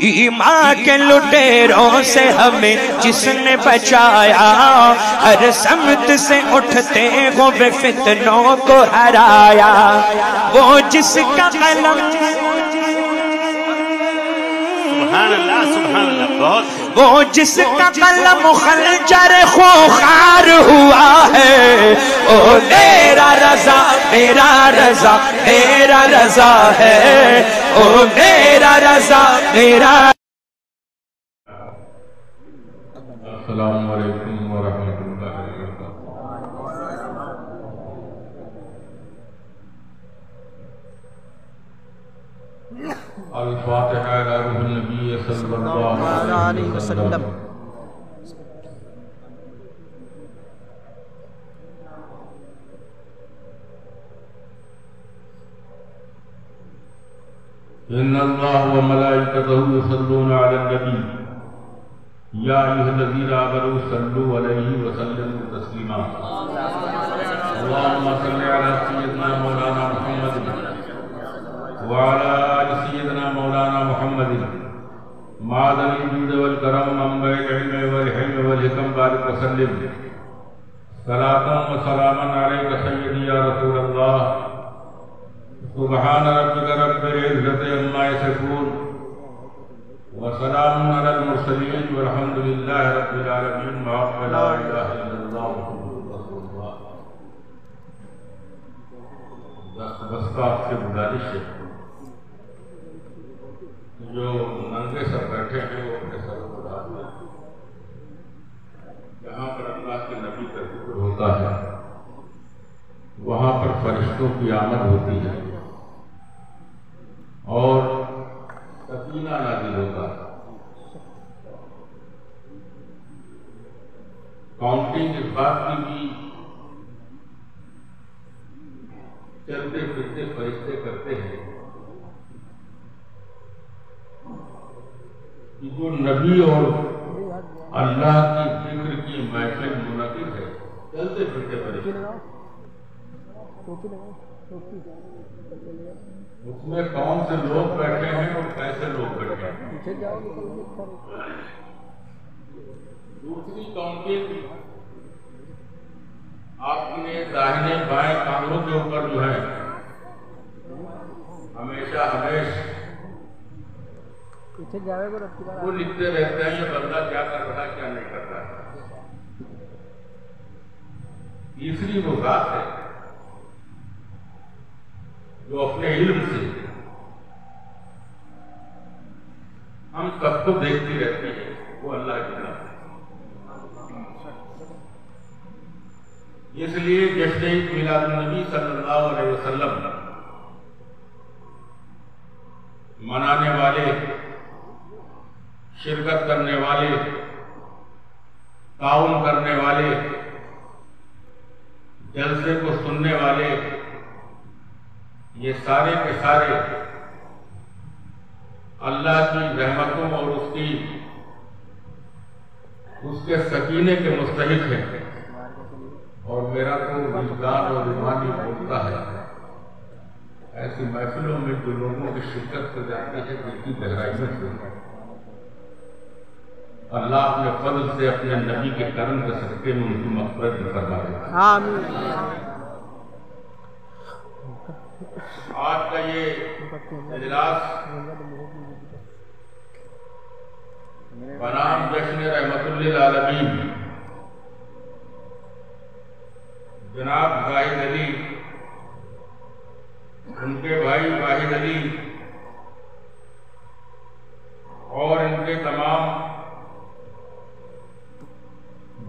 ایمان کے لٹیروں سے ہمیں جس نے بچایا، ہر سمت سے اٹھتے ہوئے فتنوں کو ہرایا، وہ جس کا قلم سبحان اللہ بہت وہ جس کا قلم خنجر خوخار ہوا ہے، او میرا رضا میرا رضا میرا رضا ہے، او میرا رضا میرا۔ السلام علیکم ورحمۃ اللہ وبرکاتہ۔ الفاتحہ علی روح النبی صلی اللہ علیہ وسلم۔ ان اللہ وملائکتہ یصلون علی النبی یا ایھا الذین آمنوا صلوا علیہ وسلموا تسلیما۔ اللہم صل علی سیدنا مولانا محمد وعلى آل سيدنا مولانا محمد معدن الجود والكرم منبع العلم والحلم والحكم بارك وسلم صلاة وسلاما عليك سيدي يا رسول الله۔ سبحان ربك رب العزة عما يصفون وسلام على المرسلين والحمد لله رب العالمين۔ لا إله إلا الله محمد رسول الله۔ دست آپ سے گزارش ہے، جو ننگے سر بیٹھے ہیں وہ اپنے سر اٹھا دیں۔ جہاں پر اللہ کے نبی کا ذکر ہوتا ہے وہاں پر فرشتوں کی آمد ہوتی ہے اور سکینہ نازل ہوتا ہے۔ کاؤنٹنگ اس بات کی بھی چلتے پھرتے فرشتے کرتے ہیں کہ جو نبی اور اللہ کی ذکر کی محفل منعقد ہے، چلتے پھرتے فرشتے، اس میں کون سے لوگ بیٹھے ہیں اور کیسے لوگ بیٹھے ہیں۔ دوسری کاؤنٹنگ آپ نے داہنے بائیں کانوں کے اوپر جو ہے ہمیشہ وہ لکھتے رہتے ہیں یہ بندہ کیا کر رہا ہے کیا نہیں کر رہا ہے۔ تیسری وہ ذات ہے جو اپنے علم سے ہم سب کو دیکھتی رہتی ہے، وہ اللہ کی ذات ہے۔ اس لیے جشن عید میلاد النبی صلی اللہ علیہ وسلم منانے والے، شرکت کرنے والے، تعاون کرنے والے، جلسے کو سننے والے، یہ سارے کے سارے اللہ کی رحمتوں اور اس کے سکینے کے مستحق ہیں۔ اور میرا تو وجدان اور ایمانی بولتا ہے ایسی محفلوں میں جو لوگوں کی شرکت ہو جاتی ہے دل کی گہرائیوں سے، اللہ اپنے فضل سے اپنے نبی کے کرم کے صدقے میں ان کی مغفرت بھی فرما دے۔ آمین۔ آج کا یہ اجلاس بنام جشن رحمت للعالمین جناب واحد علی، ان کے بھائی واحد علی اور ان کے تمام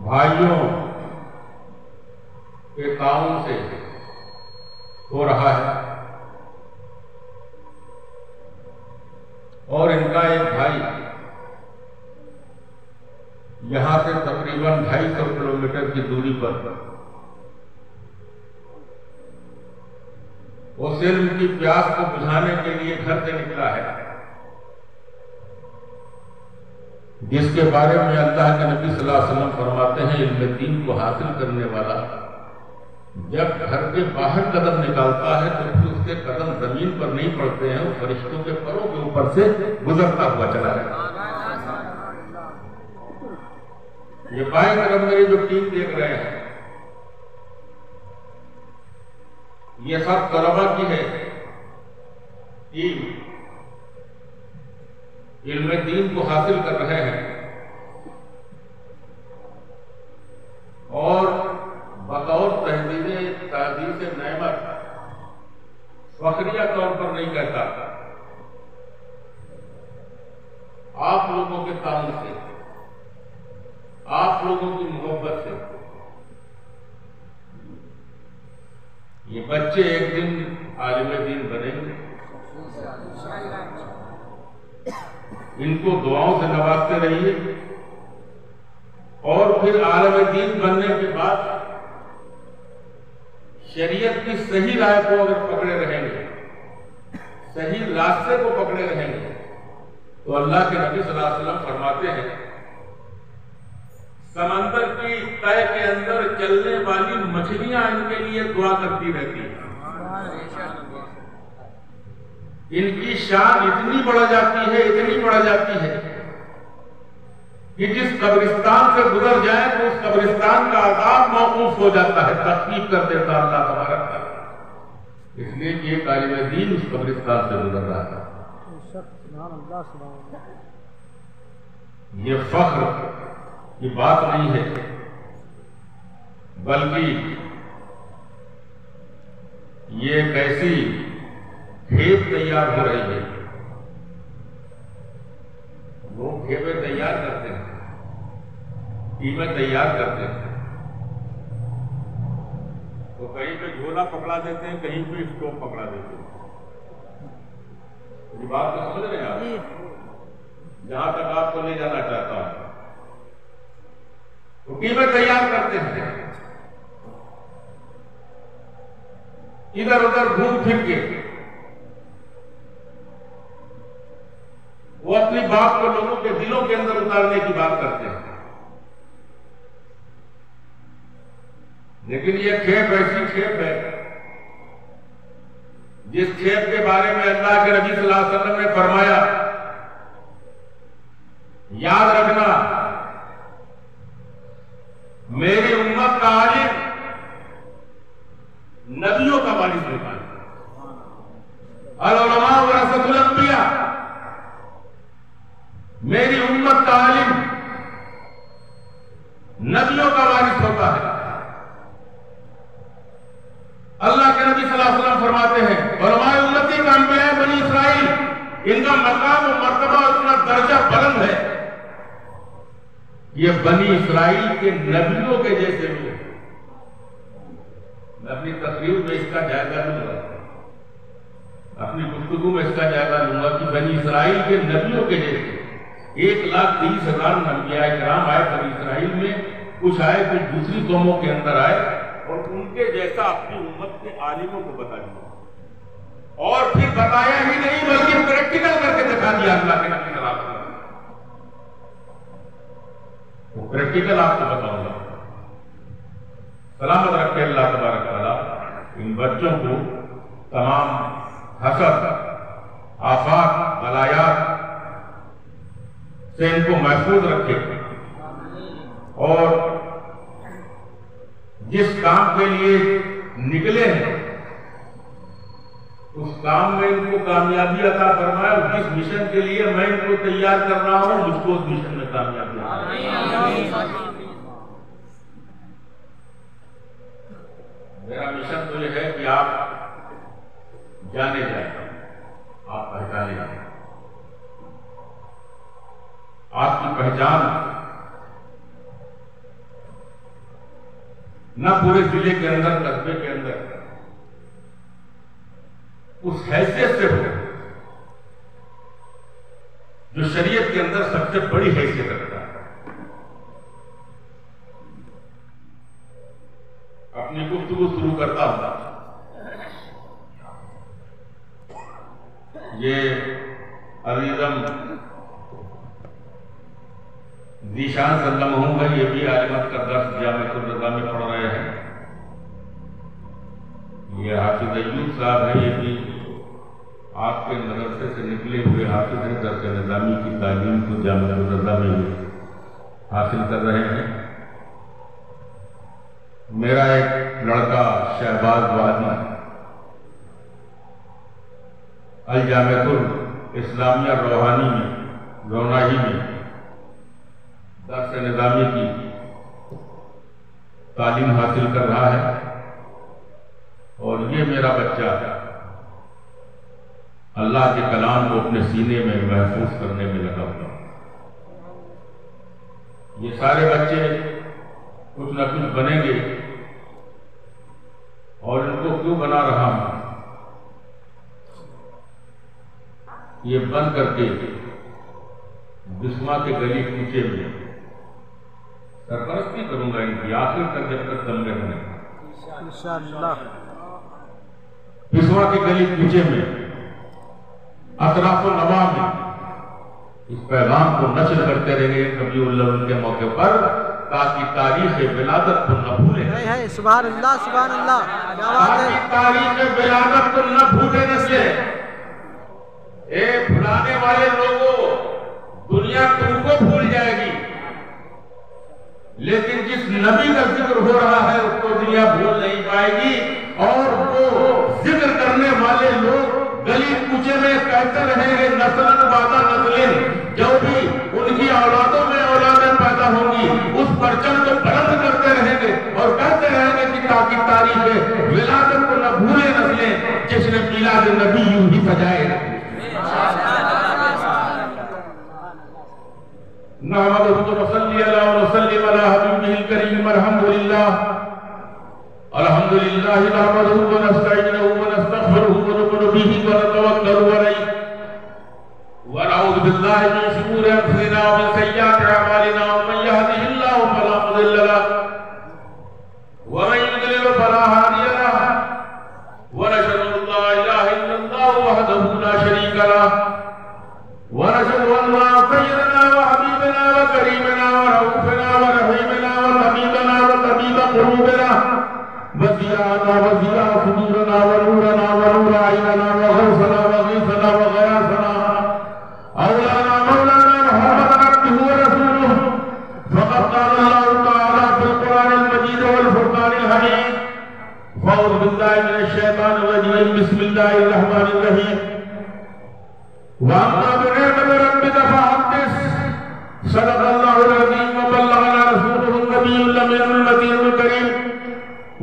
بھائیوں کے تعاون سے ہو رہا ہے، اور ان کا ایک بھائی یہاں سے تقریباً 250 کلومیٹر کی دوری پر وہ علم کی پیاس کو بجھانے کے لیے گھر سے نکلا ہے، جس کے بارے میں اللہ کے نبی صلی اللہ علیہ وسلم فرماتے ہیں علم دین کو حاصل کرنے والا جب گھر کے باہر قدم نکالتا ہے تو پھر اس کے قدم زمین پر نہیں پڑتے ہیں، وہ فرشتوں کے پروں کے اوپر سے گزرتا ہوا چلا جاتا ہے۔ یہ بائیں طرف میری جو ٹیم دیکھ رہے ہیں، یہ سب طلبہ کی ہے ٹیم، علم دین کو حاصل کر رہے ہیں اور بطور تحدیث نعمت فخریہ طور پر نہیں کہتا، آپ لوگوں کے تعاون سے، آپ لوگوں کی محبت سے یہ بچے ایک دن عالم دین بنیں گے۔ ان کو دعاؤں سے نوازتے رہیے، اور پھر عالم دین بننے کے بعد شریعت کی صحیح رائے کو اگر پکڑے رہیں گے، صحیح راستے کو پکڑے رہیں گے، تو اللہ کے نبی صلی اللہ علیہ وسلم فرماتے ہیں سمندر کی تہ کے اندر چلنے والی مچھلیاں ان کے لیے دعا کرتی رہتی ہیں، ان کی شان اتنی بڑھ جاتی ہے، اتنی بڑھ جاتی ہے کہ جس قبرستان سے گزر جائے تو اس قبرستان کا عذاب موقوف ہو جاتا ہے، تخفیف کر دیتا اللہ تبارک تعالیٰ، اس لیے کہ ایک عالم دین اس قبرستان سے گزر رہا تھا۔ یہ فخر کی بات نہیں ہے، بلکہ یہ ایک ایسی کھیپ تیار ہو رہی ہے، وہ کھیپیں تیار کرتے ہیں، ٹیمیں تیار کرتے ہیں، تو کہیں پہ جھولا پکڑا دیتے ہیں، کہیں پہ اسٹوپ پکڑا دیتے ہیں۔ یہ بات تو سمجھ رہے ہیں آپ؟ جہاں تک آپ کو لے جانا چاہتا ہوں، تو ٹیمیں تیار کرتے ہیں، ادھر ادھر گھوم پھر کے وہ اپنی بات کو لوگوں کے دلوں کے اندر اتارنے کی بات کرتے ہیں، لیکن یہ کھیپ ایسی کھیپ ہے جس کھیپ کے بارے میں اللہ کے نبی صلی اللہ علیہ وسلم نے فرمایا، یاد رکھنا میری امت کا عالم نبیوں کا وارث ہوتا ہے، العلماء ورثۃ الانبیاء، میری امت کا عالم نبیوں کا وارث ہوتا ہے۔ اللہ کے نبی صلی اللہ علیہ وسلم فرماتے ہیں علماء امتی کا انبیاء بنی اسرائیل، ان کا مقام و مرتبہ اتنا درجہ بلند ہے، یہ بنی اسرائیل کے نبیوں کے جیسے لوگ۔ میں اپنی تقریر میں اس کا جائزہ لوں گا، اپنی گفتگو میں اس کا جائزہ لوں گا کہ بنی اسرائیل کے نبیوں کے جیسے 1,30,000 انبیاء کرام آئے بنی اسرائیل میں، کچھ آئے کچھ دوسری قوموں کے اندر آئے، اور ان کے جیسا اپنی امت کے عالموں کو بتا دیا، اور پھر بتایا ہی نہیں بلکہ پریکٹیکل کر کے دکھا دیا اللہ کے نبی صلی اللہ علیہ وسلم۔ وہ پریکٹیکل آپ کو بتاؤں گا، سلامت رکھے اللہ تبارک تعالیٰ ان بچوں کو تمام حسد، آفات، بلایات سے ان کو محفوظ رکھے، اور جس کام کے لیے نکلے ہیں اس کام میں ان کو کامیابی عطا فرمائے، اور جس مشن کے لیے میں ان کو تیار کر رہا ہوں مجھ کو اس مشن میں کامیابی عطا۔ میرا مشن تو یہ ہے کہ آپ جانے جائیں، آپ پہچانے جائیں، آپ کی پہچان نہ پورے ضلع کے اندر، قصبے کے اندر اس حیثیت سے ہو جو شریعت کے اندر سب سے بڑی حیثیت رکھتا ہے۔ اپنی گفتگو شروع کرتا ہوں، یہ عزیزم ذیشان صلی اللہ علیہ وسلم، یہ بھی عالمت کا درس جامعۃ الرضا میں پڑھ رہے ہیں، یہ حافظ ایوب صاحب ہیں، یہ بھی آپ کے مدرسے سے نکلے ہوئے حافظ ہیں، درس نظامی کی تعلیم کو جامعہ الرضا میں حاصل کر رہے ہیں۔ میرا ایک لڑکا شہباز وادی الجامعۃ الاسلامیہ روحانی میں روناہی میں درس نظامی کی تعلیم حاصل کر رہا ہے، اور یہ میرا بچہ اللہ کے کلام کو اپنے سینے میں محفوظ کرنے میں لگا ہوا۔ یہ سارے بچے کچھ نہ کچھ بنیں گے، اور ان کو کیوں بنا رہا ہوں؟ یہ بن کر کے بسما کے گلی کوچے میں سرپرستی کروں گا ان کی آخر تک، جب تک دم رہنے انشاءاللہ۔ بسما کے گلی کوچے میں اطراف و نواح میں اس پیغام کو نشر کرتے رہیں گے ربیع الاول کے موقع پر، تاکہ تاریخ ولادت کو نہ بھولیں۔ سبحان اللہ سبحان اللہ، کیا بات ہے! تاکہ تاریخ ولادت کو نہ بھولے نسلیں۔ اے بھلانے والے لوگوں، دنیا تم کو بھول جائے گی، لیکن جس نبی کا ذکر ہو رہا ہے اس کو دنیا بھول نہیں پائے گی، اور وہ ذکر کرنے والے لوگ گلی کوچے میں کہتے رہیں گے نسلن بعد نسلن، جو بھی ان کی اولادوں میں اولادیں پیدا ہوں گی اس پرچم کو بلند کرتے رہیں گے اور کہتے رہیں گے کہ تاکہ تاریخ ولادت کو نہ بھولے نسلیں، جشن میلاد نبی یوں ہی سجائے۔ نحمدہ ونصلی علی ونسلم علی حبیبہ الکریم، الحمدللہ الحمدللہ نحمدہ ونستعینہ ونستغفرہ ونؤمن بہ ونتوکل علیہ ونعوذ باللہ من شرور انفسنا ومن سیئات اعمالنا، من یہدہ اللہ فلا مضل لہ ومن یضلل فلا ہادی لہ، ونشہد ان لا الہ الا اللہ وحدہ لا شریک لہ، ونشهد أن سيدنا وحبيبنا وكريمنا ورؤوفنا ورحيمنا وطبيبنا وطبيب قلوبنا وزيانا وزيا صدورنا ونورنا ونور عيننا وغوثنا وغيثنا وغياثنا أولانا مولانا محمد عبده ورسوله، فقد قال الله تعالى في القرآن المجيد والفرقان الحميد: فأعوذ بالله من الشيطان الرجيم، بسم الله الرحمن الرحيم، وَأَمَّا بِنِعْمَةِ رَبِّكَ فَحَدِّثْ، صدق اللہ العظیم وبلغنا رسولہ النبی الامین المتین الکریم،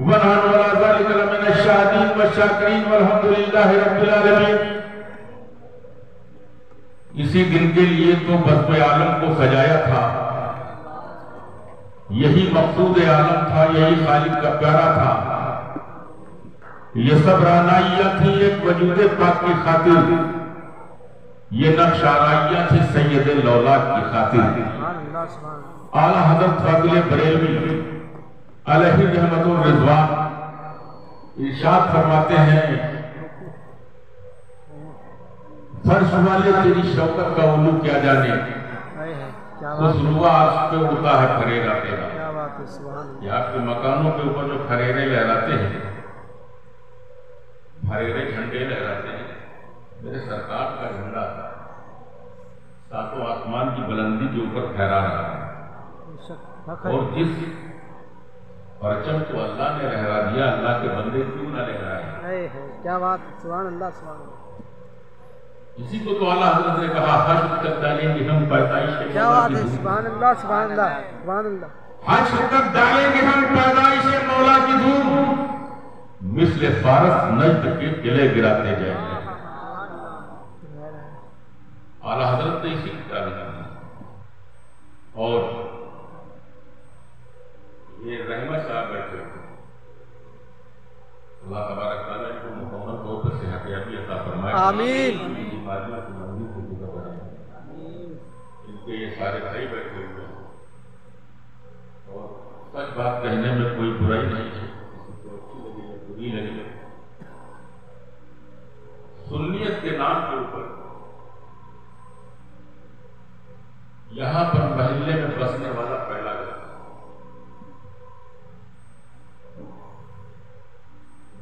ونحن علی ذلک لمن الشاہدین والشاکرین والحمدللہ رب العالمین۔ اسی دن کے لیے تو بزم عالم کو سجایا تھا، یہی مقصود عالم تھا، یہی خالق کا پیارا تھا، یہ سب رعنائیاں تھی ایک وجود پاک کی خاطر، یہ نقش آرائیاں تھی سید لولاک کی خاطر۔ اعلیٰ حضرت فاضل بریلوی علیہ رحمت الرضوان ارشاد فرماتے ہیں: فرش والے تیری شوکت کا علو کیا جانے، اس روا عرش پہ اڑتا ہے پھریرا تیرا۔ یہ آپ کے مکانوں کے اوپر جو پھریرے لہراتے ہیں، پھریرے جھنڈے لہراتے ہیں، میرے سرکار کا جھنڈا ساتوں آسمان کی بلندی کے اوپر پھیرا رہا ہے، اور جس پرچم کو اللہ نے لہرا دیا، اللہ کے بندے کیوں نہ لہرائے؟ کیا بات! سبحان اللہ سبحان اللہ۔ اسی کو تو اعلیٰ حضرت نے کہا: حشر تک ڈالیں گے ہم پیدائش کیا بات ہے! سبحان اللہ سبحان اللہ سبحان اللہ۔ حشر تک ڈالیں گے ہم پیدائش مولا کی دھوم، مثل فارس نجد کے قلعے گراتے جائیں گے۔ اعلیٰ حضرت نے اسی کی تعلیم دی، اور یہ رحمت صاحب بیٹھے اللہ تبارک تعالیٰ کو مکمل طور پر صحت یابی عطا فرمائے، آمین۔ ان کے یہ سارے بھائی بیٹھے ہوئے ہیں، اور سچ بات کہنے میں کوئی برائی نہیں ہے، کسی کو اچھی لگے یا بری لگے۔ سنیت کے نام کے اوپر یہاں پر محلے میں بسنے والا پہلا گھر،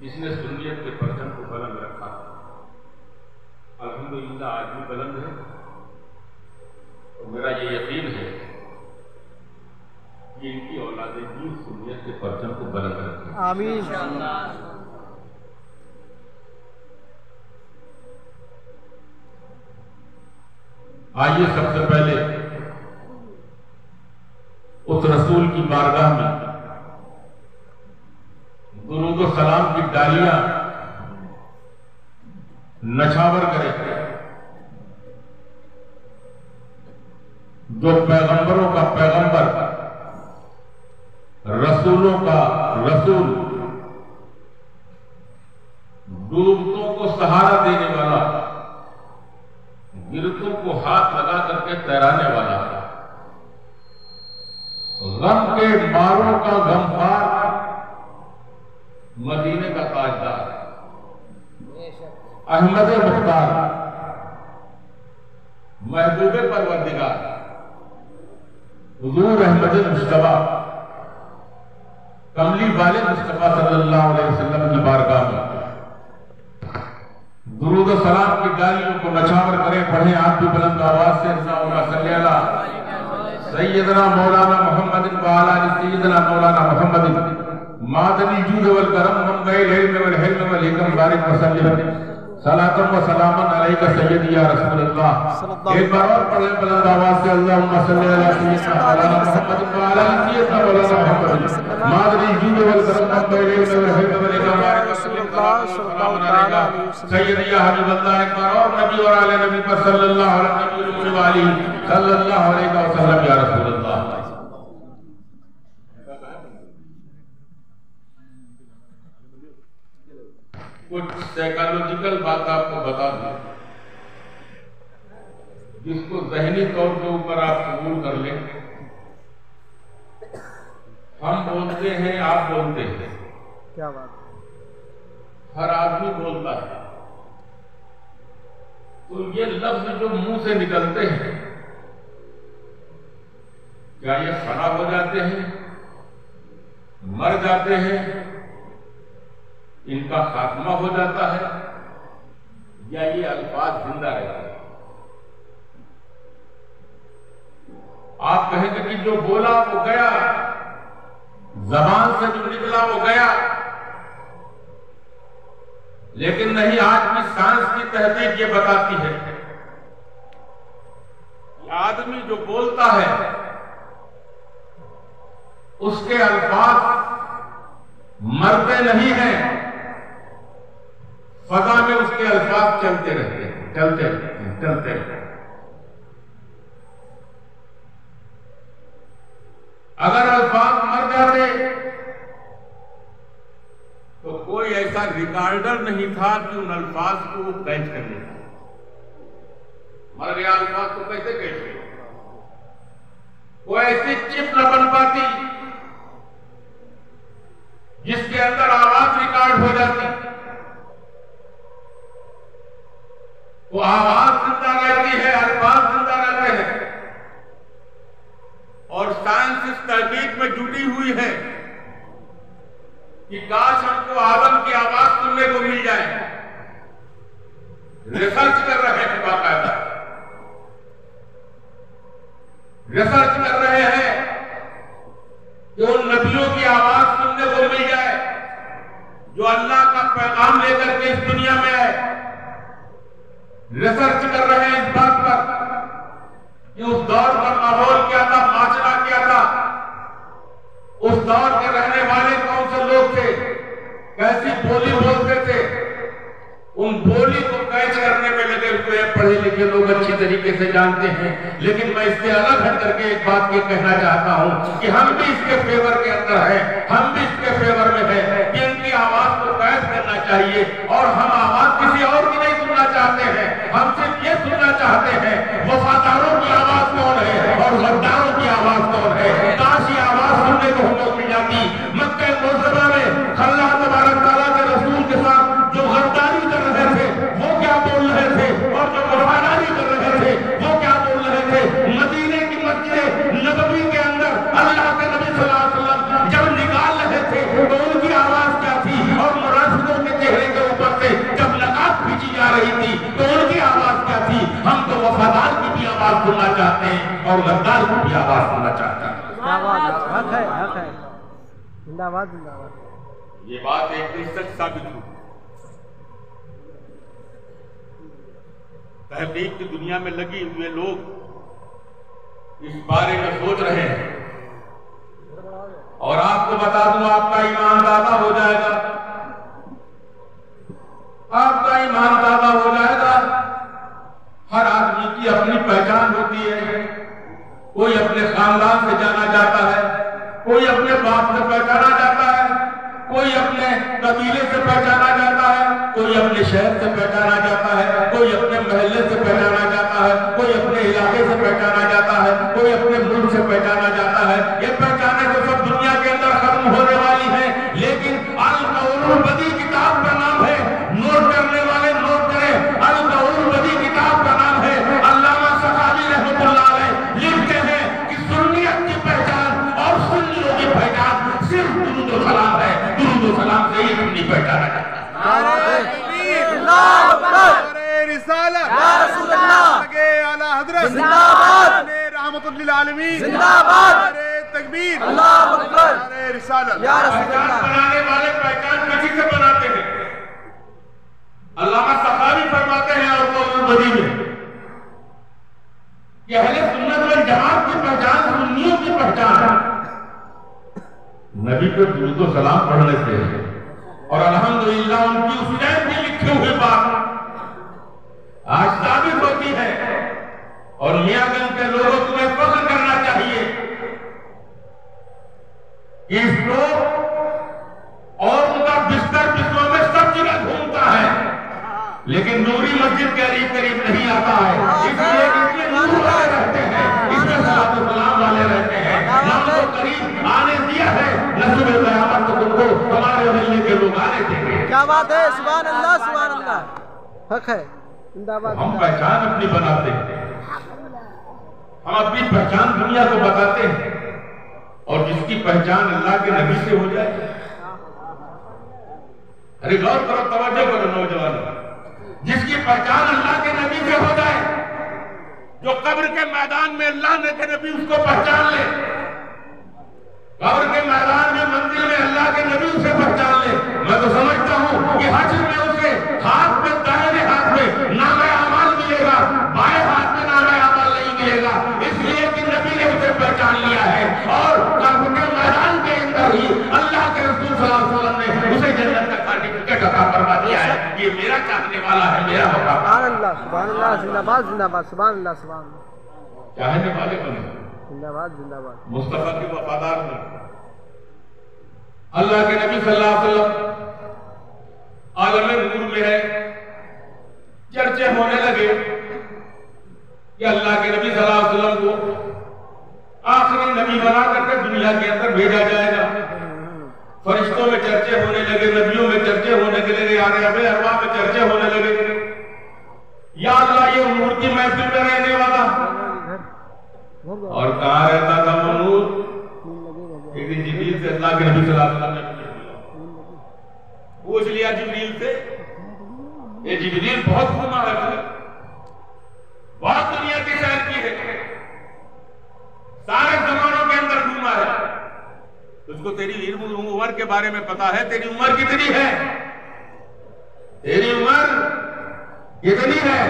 جس نے سنیت تو میرا یہ یقین ہے کہ ان کی اولادیں بھی سنیت کے پرچم کو بلند رکھیں. آمین. آئیے سب سے پہلے اس رسول کی بارگاہ میں درود و سلام کی ڈالیاں نچھاور کریں. جو پیغمبروں کا پیغمبر، رسولوں کا رسول، ڈوبتوں کو سہارا دینے والا، گرتوں کو ہاتھ لگا کر کے تیرانے والا، غم کے ماروں کا غمخوار، مدینے کا تاجدار، احمد مختار، محبوب پروردگار، حضور احمد مصطفیٰ، کملی والے مصطفیٰ صلی اللہ علیہ وسلم کی بارگاہ میں درود و سلام کی ڈالیوں کو نچھاور کریں. پڑھیں آپ بھی بلند آواز سے اللہم صلی علی سیدنا مولانا محمد وعلی سیدنا مولانا محمد مادنی جود والکرم منبع العلم والحلم والحکم بارک وسلم صلاۃ و سلام علیک سیدی یا رسول اللہ. ایک بار اور پڑھیں بلند آواز سے اللہم صلی علی سیدنا مولانا محمد وعلی سیدنا مولانا محمد مادنی جود والکرم منبع العلم والحلم والحکم بارک وسلم سیدی یا حبیب اللہ. ایک بار اور نبی اور آل نبی پر صلی اللہ علیہ صلی اللہ علیہ وسلم یا رسول اللہ. کچھ سائیکالوجیکل بات آپ کو بتا دوں جس کو ذہنی طور کے اوپر آپ قبول کر لیں. ہم بولتے ہیں، آپ بولتے ہیں، کیا بات، ہر آدمی بولتا ہے. تو یہ لفظ جو منہ سے نکلتے ہیں کیا یہ فنا ہو جاتے ہیں، مر جاتے ہیں، ان کا خاتمہ ہو جاتا ہے، یا یہ الفاظ زندہ رہتے ہیں؟ آپ کہیں گے کہ جو بولا وہ گیا، زبان سے جو نکلا وہ گیا، لیکن نہیں. آج کی سائنس کی تحقیق یہ بتاتی ہے کہ آدمی جو بولتا ہے اس کے الفاظ مرتے نہیں ہیں، فضا میں اس کے الفاظ چلتے رہتے ہیں، چلتے رہتے ہیں، چلتے رہتے ہیں. اگر الفاظ مر جاتے تو کوئی ایسا ریکارڈر نہیں تھا کہ ان الفاظ کو وہ کیچ کر لیتا. مر گیا الفاظ کو کیسے کیچ کرے؟ کوئی ایسی چپ نہ بن پاتی جس کے اندر آواز ریکارڈ ہو جاتی. وہ آواز زندہ رہتی ہے، الفاظ زندہ رہتے ہیں. اور سائنس اس تحقیق میں جٹی ہوئی ہے کہ کاش ہم کو آدم کی آواز سننے کو مل جائے. ریسرچ کر رہے ہیں، باقاعدہ ریسرچ کر رہے ہیں کہ ان نبیوں کی آواز سننے کو مل جائے جو اللہ کا پیغام لے کر کے اس دنیا میں آئے. ریسرچ کر رہے ہیں اس بات پر کہ اس دور کا ماحول کیا تھا، معاشرہ کیا تھا، اس دور کے رہنے والے کون سے لوگ تھے، کیسی بولی بولتے تھے. ان بولی کو کیچ کرنے میں لگے ہوئے پڑھے لکھے لوگ اچھی طریقے سے جانتے ہیں. لیکن میں اس سے الگ ہٹ کر کے ایک بات یہ کہنا چاہتا ہوں کہ ہم بھی اس کے فیور کے اندر ہیں، ہم بھی اس کے فیور میں ہیں کہ ان کی آواز کو کیچ کرنا چاہیے. اور ہم آواز کسی اور کی نہیں سننا چاہتے ہیں، ہم صرف یہ سننا چاہتے ہیں وفاداروں کی آواز کون ہے اور غداروں کی آواز کون ہے. کاش یہ آواز سننے کو ہم کو مل جاتی. مکہ معظمہ میں اللہ تبارک تعالیٰ کے رسول کے ساتھ جو غداری کر رہے تھے وہ کیا بول رہے تھے، اور جو وفاداری کر رہے تھے وہ کیا بول رہے تھے. مدینے کی مسجد نبوی کے اندر اللہ کے نبی صلی اللہ علیہ وسلم جب نکال رہے تھے تو ان کی آواز کیا تھی، اور مراشدوں کے چہرے کے اوپر سے جب لگات کھینچی جا رہی تھی تو ان کی آواز کیا تھی. ہم تو وفادار کی اور غدار کو بھی آواز سننا چاہتا ہے۔ حق ہے زندہ باد زندہ باد۔ یہ بات ایک دن سچ ثابت ہوئی۔ تحقیق کی دنیا میں لگے ہوئے لوگ اس بارے میں سوچ رہے ہیں، اور آپ کو بتا دوں آپ کا ایمان تازہ ہو جائے گا، آپ کا ایمان تازہ ہو جائے گا۔ ہر آدمی کی اپنی پہچان ہوتی ہے، کوئی اپنے خاندان سے جانا جاتا ہے، کوئی اپنے باپ سے پہچانا جاتا ہے، کوئی اپنے قبیلے سے پہچانا جاتا ہے، کوئی اپنے شہر سے پہچانا جاتا ہے، کوئی اپنے محلے سے پہچانا جاتا ہے، کوئی اپنے علاقے سے پہچانا جاتا ہے، کوئی اپنے ملک سے پہچانا جاتا ہے۔ یہ پہچانیں تو سب دنیا کے اندر ختم ہونے والی ہیں، لیکن القول البدی کتاب کا نام ہے، نوٹ کرنے والے نوٹ کریں، القول البدی کتاب کا نام ہے۔ علامہ سخاوی رحمۃ اللہ علیہ لکھتے ہیں کہ سنیت کی پہچان اور سنیوں کی پہچان صرف درود و سلام ہے، درود و سلام سے ہی اپنی پہچانا جاتا ہے۔ رسالت یا رسول اللہ اعلی حضرت زندہ باد، رحمت للعالمین زندہ باد، تکبیر اللہ اکبر، رسالت یا رسول اللہ۔ بنانے والے پہچان کسی سے بناتے ہیں؟ علامہ سخاوی فرماتے ہیں اور قول البدی میں کہ اہل سنت والجماعت کی پہچان سنیوں کی پہچان نبی پہ درود و سلام پڑھنے سے ہے، اور الحمدللہ ان کی اس ٹائم کی لکھے ہوئے بات آج ثابت ہوتی ہے۔ اور میاں گنج کے لوگوں تمہیں فخر کرنا چاہیے کہ اس کو اور ان کا بستر بستروں میں سب جگہ گھومتا ہے، لیکن نوری مسجد کے قریب نہیں آتا ہے، اس لیے نور والے رہتے ہیں، اس میں صلاۃ و سلام والے رہتے ہیں۔ نہ ان کو قریب آنے دیا ہے، نہ صبح قیامت کو ان کو ہمارے محلے کے لوگ آنے دیں گے۔ کیا بات ہے، سبحان اللہ سبحان اللہ، حق ہے زندہ باد۔ ہم پہچان اپنی بناتے ہیں، ہم اپنی پہچان دنیا کو بتاتے ہیں، اور جس کی پہچان اللہ کے نبی سے ہو جائے، ارے غور کرو، توجہ کرو نوجوانوں، جس کی پہچان اللہ کے نبی سے ہو جائے، جو قبر کے میدان میں اللہ کے نبی اس کو پہچان لے، قبر کے میدان میں منزل میں اللہ کے نبی اسے پہچان لے، میں تو سمجھتا ہوں کہ حشر میں اسے ہاتھ میں دائیں ہاتھ میں نامہ اعمال ملے گا، بائیں ہاتھ میں نامہ اعمال نہیں ملے گا، اس لیے کہ نبی نے اسے پہچان لیا ہے، اور قبر کے میدان کے اندر ہی اللہ کے رسول صلی اللہ علیہ وسلم نے اسے جنت کا سرٹیفکیٹ عطا فرما دیا ہے، یہ میرا چاہنے والا ہے، میرا وفادار۔ سبحان اللہ زندہ باد زندہ باد، سبحان اللہ سبحان اللہ، چاہنے والے بنے، زندہ باد زندہ باد۔ مصطفیٰ کے وفادار بنے۔ اللہ کے نبی صلی اللہ علیہ وسلم عالم نور میں ہے، چرچے ہونے لگے کہ اللہ کے نبی صلی اللہ علیہ وسلم کو آخری نبی بنا کر کے دنیا کے اندر بھیجا جائے گا۔ فرشتوں میں چرچے ہونے لگے، نبیوں میں چرچے ہونے لگے، عالم ارواح میں چرچے ہونے لگے، یا اللہ یہ نور کی محفل میں رہنے والا، اور کہاں رہتا تھا وہ نور؟ ایک دن جبریل سے اللہ کے نبی صلی اللہ علیہ وسلم نے پوچھ لیا جبریل سے، یہ جبریل بہت گھوما ہے، بہت دنیا کی سیر کی ہے، سارے زمانوں کے اندر گھوما ہے، تجھ کو تیری عمر کے بارے میں پتا ہے؟ تیری عمر کتنی ہے؟ تیری عمر کتنی ہے؟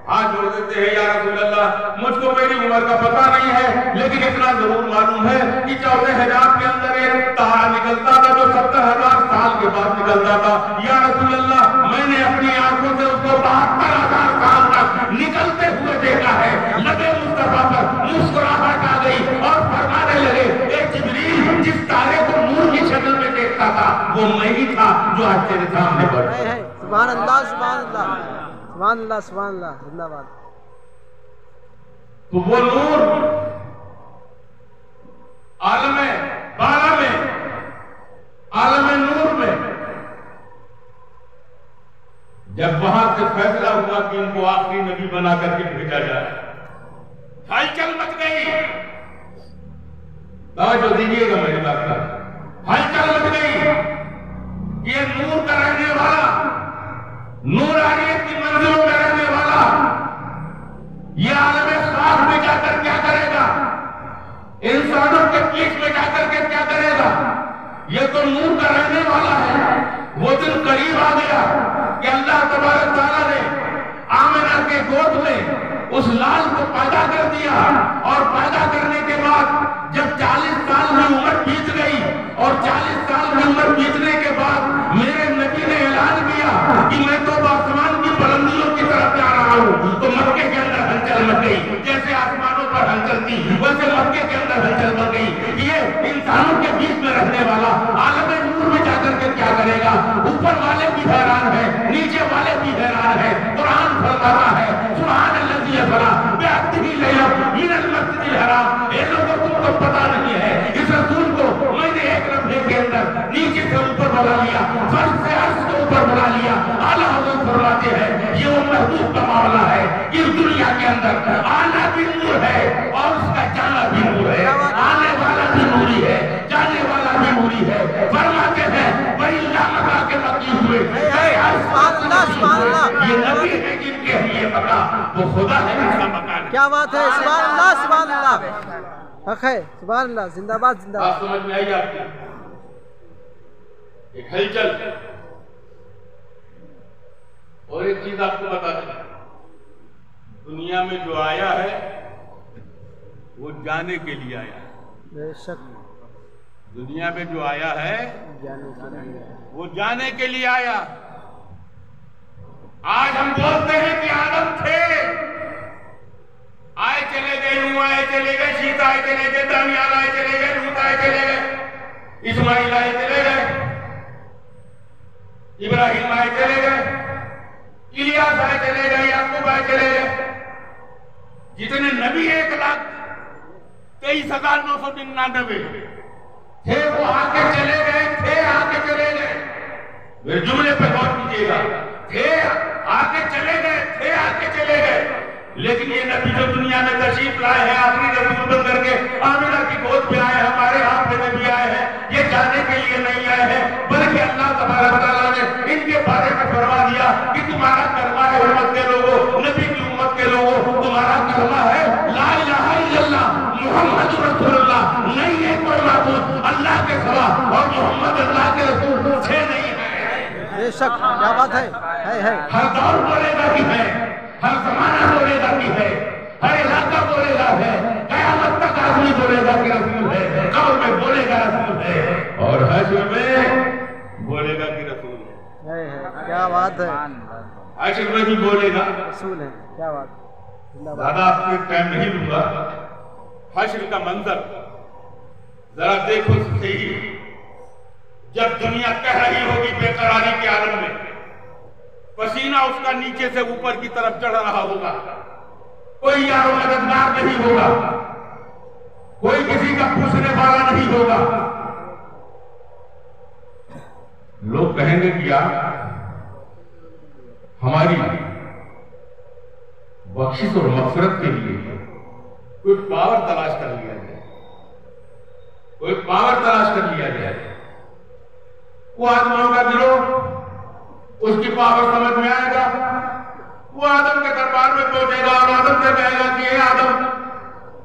ہاں جوڑ دیتے ہیں، یا رسول اللہ مجھ کو میری عمر کا پتہ نہیں ہے، لیکن اتنا ضرور معلوم ہے کہ 14 حجاب کے اندر ایک تارا نکلتا تھا جو 70,000 سال کے بعد نکلتا تھا۔ یا رسول اللہ میں نے اپنی آنکھوں سے اس کو 72,000 سال تک نکلتے ہوئے دیکھا ہے۔ لبے مصطفیٰ پر مسکراہٹ آ گئی اور فرمانے لگے، اے جبریل جس تارے کو نور کی شکل میں دیکھتا تھا وہ میں ہی تھا جو آج تیرے سامنے بڑھا۔ سبحان اللہ سبحان اللہ سبحان اللہ سبحان اللہ زندہ باد۔ تو وہ نور عالم بالا میں، عالم نور میں، جب وہاں سے فیصلہ ہوا کہ ان کو آخری نبی بنا کر کے بھیجا جائے، ہلچل مچ گئی۔ توجہ دیجیے گا میری بات پر، ہلچل مچ گئی۔ یہ نور کا رہنے والا، نورانیت کی منزلوں میں رہنے والا، یہ عالم خاک میں جا کر کیا تو نور کا رہنے والا ہے. وہ دن قریب آ گیا کہ اللہ تبارک تعالیٰ نے آمنہ کے گود میں اس لال کو پیدا کر دیا, اور پیدا کرنے کے بعد جب 40 سال میں عمر بیت گئی, اور 40 سال میں عمر بیتنے کے بعد میرے نبی نے اعلان کیا کہ میں تو آسمان کی بلندیوں کی طرف جا رہا ہوں, تو مکے کے اندر ہلچل مچ گئی. جیسے آسمانوں پر ہلچل تھی ویسے مکے کے اندر ہلچل مچ گئی. یہ انسانوں کے بیچ میں رہنے والا عالم نور میں جا کر کے کیا کرے گا؟ اوپر والے بھی حیران ہے, نیچے والے بھی حیران ہے. قرآن فرماتا ہے سبحان الذی اسریٰ بعبدہ لیلا من المسجد الحرام. اے لوگوں تم کو پتہ نہیں ہے, اس رسول کو میں نے ایک لمحے کے اندر نیچے سے اوپر بنا لیا, فرش سے عرش کے اوپر بنا لیا. اعلیٰ حضرت فرماتے ہیں یہ وہ محبوب کا معاملہ ہے. اس دنیا کے اندر آنا بھی نور ہے اور اس کا جانا بھی نور ہے. آنے والا بھی نوری ہے, جانے والا بھی نوری ہے. فرماتے ہیں وہی مکہ کے مکی ہوئے یہ نبی ہے جن کے لیے مکہ وہ خدا ہے جس کا مکان. کیا بات ہے, سبحان اللہ سبحان اللہ, حق ہے, سبحان اللہ, زندہ باد زندہ باد. بات سمجھ میں آئی آپ کی؟ ایک ہلچل. اور ایک چیز آپ کو بتا دیں, دنیا میں جو آیا ہے وہ جانے کے لیے آیا ہے. بے شک دنیا میں جو آیا ہے وہ جانے کے لیے آیا. آج ہم بولتے ہیں کہ آدم تھے, آئے چلے گئے, نوح آئے چلے گئے, شیت آئے چلے گئے, دانیال آئے چلے گئے, لوط آئے چلے گئے, اسماعیل آئے چلے گئے, ابراہیم آئے چلے گئے, الیاس آئے چلے گئے, یعقوب آئے چلے گئے. جتنے نبی 1,23,999 تھے وہ آ کے چلے گئے, تھے آ کے چلے گئے. میرے جملے پہ غور کیجیے گا, تھے آ کے چلے گئے, تھے آ کے چلے گئے. لیکن یہ نبی جو دنیا میں تشریف لائے ہیں آخری رسول بن کر کے آمنہ کی گود میں آئے, ہمارے ہاتھ میں نبی آئے ہیں, یہ جانے کے لیے نہیں آئے ہیں, بلکہ اللہ تبارک تعالیٰ نے ان کے بارے میں فرما دیا کہ تمہارا کلمہ ہے امت کے لوگوں, نبی کی امت کے لوگوں, تمہارا کلمہ ہے لا الہ الا اللہ محمد رسول اللہ. نہیں ہے کوئی معبود اللہ کے سوا, اور محمد اللہ کے رسول سے نہیں ہے. بے شک, کیا بات ہے. ہر دور بولے گا کہ ہے, ہر زمانہ بولے گا کہ ہے, ہر علاقہ بولے گا ہے, قیامت تک آدمی بولے گا کہ رسول ہے, قبر میں بولے گا رسول ہے, اور حشر میں بولے گا کہ رسول ہے. کیا بات ہے, حشر میں بھی بولے گا رسول ہے. کیا بات, زیادہ آپ کو ٹائم نہیں لوں گا. حشر کا منظر ذرا دیکھو صحیح. جب دنیا کہہ رہی ہوگی بے قراری کے عالم میں, پسینہ اس کا نیچے سے اوپر کی طرف چڑھ رہا ہوگا, کوئی یار و مددگار نہیں ہوگا, کوئی کسی کا پوچھنے والا نہیں ہوگا. لوگ کہیں گے کہ یار ہماری بخشش اور مغفرت کے لیے کوئی پاور تلاش کر لیا جائے, کوئی پاور تلاش کر لیا جائے. وہ آدمیوں کا گروہ اس کی پاور سمجھ میں آئے گا, وہ آدم کے دربار میں پہنچے گا اور آدم سے کہے گا کہ اے آدم,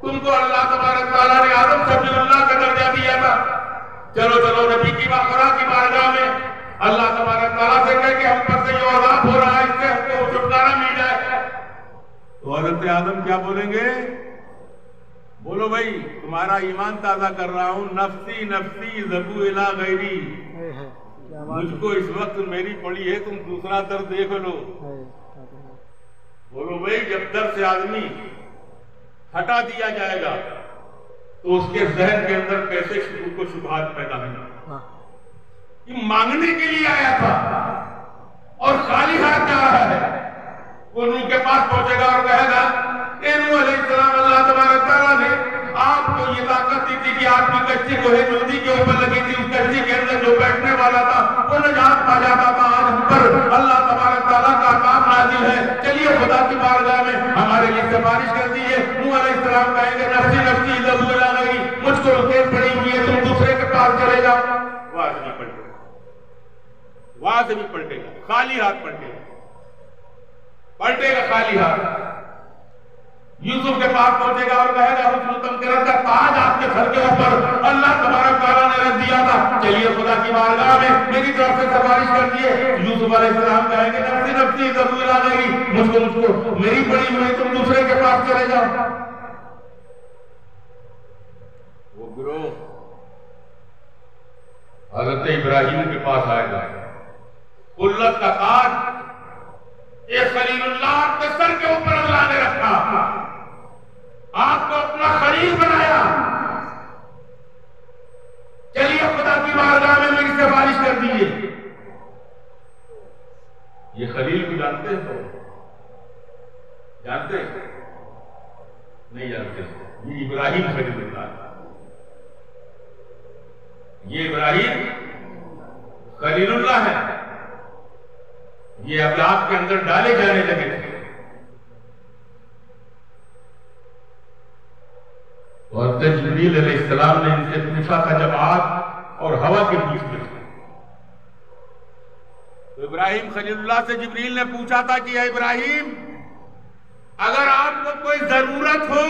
تم کو اللہ تبارک تعالیٰ نے آدم سے اللہ کا درجہ دیا تھا, چلو چلو نبی کی باخرا کی بارگاہ میں اللہ تبارک تعالیٰ سے کہے کہ ہم پر سے جو عذاب ہو رہا ہے اس سے ہم کو چھٹکارا مل جائے. تو حضرت آدم کیا بولیں گے؟ بولو بھائی تمہارا ایمان تازہ کر رہا ہوں, نفسی نفسی ذبو الی غیری. مجھ کو اس وقت میری پڑی ہے, تم دوسرا در دیکھ لو. بولو بھائی جب در سے آدمی ہٹا دیا جائے گا تو اس کے ذہن کے اندر کیسے شکوک و شبہات پیدا ہوگا. یہ مانگنے کے لیے آیا تھا اور خالی ہاتھ جا رہا ہے. وہ نوح کے پاس پہنچے گا اور کہے گا اے نوح علیہ السلام, اللہ تبارک تعالیٰ نے آپ کو یہ طاقت دی تھی کہ آپ کی کشتی کو ہے ندی کے اوپر لگی تھی, اس کشتی کے اندر جو بیٹھنے والا تھا وہ نجات پا جاتا تھا. آج ہم پر اللہ تبارک تعالیٰ کا عذاب نازل ہے, چلیے خدا کی بارگاہ میں ہمارے لیے سفارش کر دیجیے. نوح علیہ السلام کہیں گے نفسی نفسی ذبو الی غیری, مجھ کو رکیت پڑی ہوئی ہے, تم دوسرے کے پاس چلے جاؤ. وہاں سے بھی پلٹے گا, وہاں سے بھی پلٹے گا, خالی ہاتھ پلٹے گا, پلٹے گا خالی ہاتھ. یوسف کے پاس پہنچے گا اور کہے گا حسن تمکرت کا تاج آپ کے سر کے اوپر اللہ تبارک تعالیٰ نے رکھ دیا تھا, چلیے خدا کی بارگاہ میں میری طرف سے سفارش کر دیے. یوسف علیہ السلام کہیں گے نفسی نفسی ضرور لا گئی, مجھ کو میری پڑی ہوئی, تم دوسرے کے پاس چلے جاؤ. وہ گروہ حضرت ابراہیم کے پاس آئے گا. خلت کا تاج ایک خلیل اللہ کے سر کے اوپر اللہ نے رکھا, آپ کو اپنا خلیل بنایا. چلیے خدا کی بارگاہ میں میری سفارش کر دیجیے. یہ خلیل کو جانتے ہیں؟ جانتے نہیں جانتے. یہ ابراہیم خلیل اللہ, یہ ابراہیم خلیل اللہ ہے. یہ اولاد کے اندر ڈالے جانے لگے تھے, اور جبریل علیہ السلام نے ان سے پوچھا تھا جب آگ اور ہوا کے بیچ میں تھے. تو ابراہیم خلیل اللہ سے جبریل نے پوچھا تھا کہ اے ابراہیم, اگر آپ کو کوئی ضرورت ہو,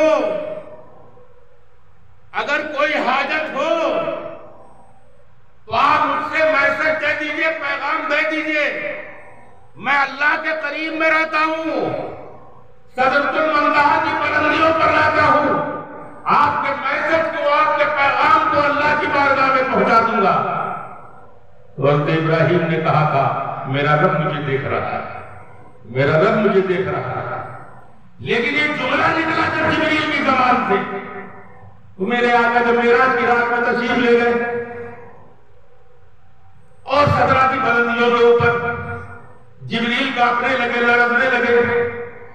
اگر کوئی حاجت ہو تو آپ مجھ سے میسج دے دیجئے, پیغام دے دیجئے. میں اللہ کے قریب میں رہتا ہوں, سدرۃ المنتہا کی بلندیوں پر رہتا ہوں. آپ کے میسج کو, آپ کے پیغام کو اللہ کی بارگاہ میں پہنچا دوں گا. حضرت ابراہیم نے کہا تھا میرا رب مجھے دیکھ رہا ہے, میرا رب مجھے دیکھ رہا ہے. لیکن یہ جملہ نکلا جب جبریل کی زبان سے, تو میرے آقا جب معراج کی رات میں تشریف لے گئے اور صدرہ کی بلندیوں کے اوپر جبریل کانپنے لگے, لرزنے لگے,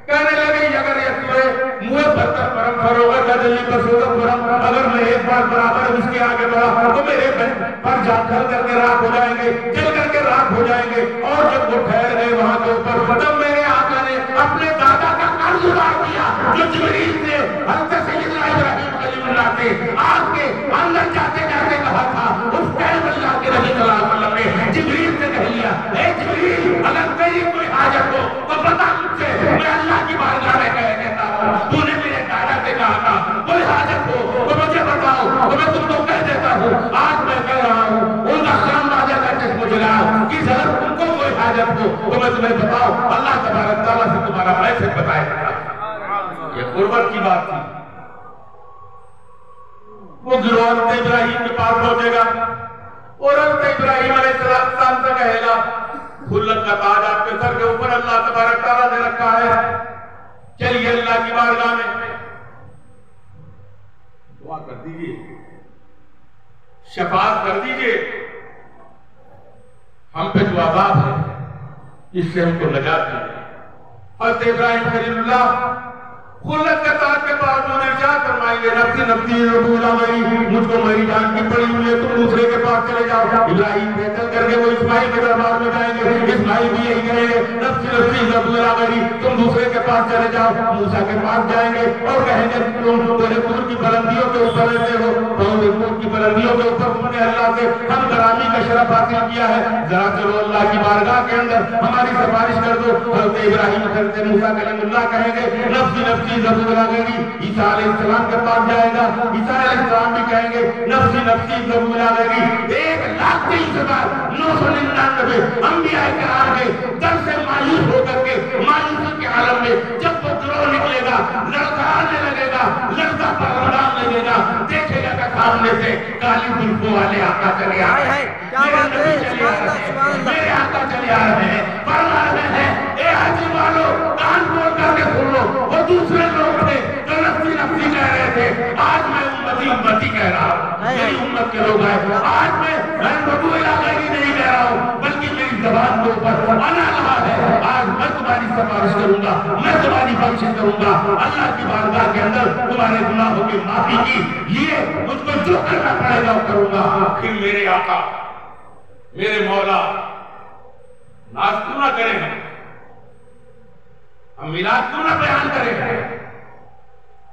کہنے لگے اگر یہ سورے منہ برتر پرم فروغ تجلی پر صورت پرم, اگر میں ایک بار برابر اس کے آگے بڑھا تو میرے پر جا کر کے راک ہو جائیں گے, جل کر کے راک ہو جائیں گے. اور جب وہ ٹھہر گئے وہاں کے اوپر, تب میرے آقا نے اپنے دادا کا قرض اتار دیا جو جبریل نے حضرت سیدنا ابراہیم خلیل اللہ کے آگ کے اندر جاتے جاتے کہا تھا. اس ٹائم اللہ کے نبی صلی اللہ علیہ وسلم نے جبریل سے کہہ لیا, اے جبریل اگر تیری کوئی حاجت ہو تو بتا مجھ سے, میں اللہ کی بارگاہ میں کہہ دیتا ہوں. تو نے میرے دادا سے کہا تھا کوئی حاجت ہو تو مجھے بتاؤ, تو میں تم کو کہہ دیتا ہوں. آج میں کہہ رہا ہوں ان کا خام راجہ کا چشم جلا کہ اگر تم کو کوئی حاجت ہو تو میں تمہیں بتاؤں. اللہ تبارک تعالیٰ سے تمہارا میسج بتائے گا. یہ قربت کی بات تھی. وہ گروہ حضرت ابراہیم کے پاس پہنچے گا اور حضرت ابراہیم علیہ السلام سے کہے گا خلت کا تاج آپ کے سر کے اوپر اللہ تبارک تعالیٰ نے رکھا ہے. چلیے اللہ کی بارگاہ میں دعا کر دیجئے, شفاعت کر دیجئے. ہم پہ جو عذاب ہے اس سے ہم کو نجات دیں. حضرت ابراہیم خلیل اللہ خلت کے تاج کے پاس انہوں نے ارشاد فرمائیے نفسی نفسی رسول اللہ, مجھ کو میری جان کی پڑی ہوئی ہے, تم دوسرے کے پاس چلے جاؤ. ابراہیم چل کر کے وہ اسماعیل کے دربار میں جائیں گے. اسماعیل بھی یہی کہیں گے نفسی نفسی رسول اللہ, تم دوسرے کے پاس چلے جاؤ. موسیٰ کے پاس جائیں گے اور کہیں گے تم پورے پور کی بلندیوں کے اوپر رہتے ہو, پورے پور کی بلندیوں کے اوپر تم نے اللہ سے ہم کلامی کا شرف حاصل کیا ہے. ذرا چلو اللہ کی بارگاہ کے اندر ہماری سفارش کر دو. حضرت ابراہیم حضرت موسیٰ کلیم اللہ کہیں گے نفسی نفسی ضرور لگے گی. عیسیٰ علیہ السلام کے پاس جائے گا, عیسیٰ علیہ السلام بھی کہیں گے نفسی نفسی ضرور لگے گی. 1,23,999 انبیاء کرام کے در سے مایوس ہو کر کے مایوسی کے عالم میں جب وہ گروہ نکلے گا, لڑکانے لگے گا, لڑکا پرندان لگے گا, دیکھے گا کہ سامنے سے کالی زلفوں والے آقا چلے آ رہے ہیں, میرے آقا چلے آ رہے ہیں, فرما رہے ہیں اے حاجی والو کان کھول کر کے سن لو. وہ دوسرے لوگ تھے جو نفسی نفسی کہہ رہے تھے, آج میں امتی امتی کہہ رہا ہوں. میری امت کے لوگ آئے, آج میں بدو علاقے ہی نہیں کہہ رہا ہوں بلکہ میری زبان کے اوپر آنا رہا ہے. آج میں تمہاری سفارش کروں گا, میں تمہاری بخشش کروں گا. اللہ کی بارگاہ کے اندر تمہارے گناہوں کی معافی کی لیے مجھ کو جو کرنا پڑے گا وہ کروں گا. پھر میرے آقا میرے مولا ناز کیوں نہ کریں, ہم میلاد کیوں نہ بیان کریں,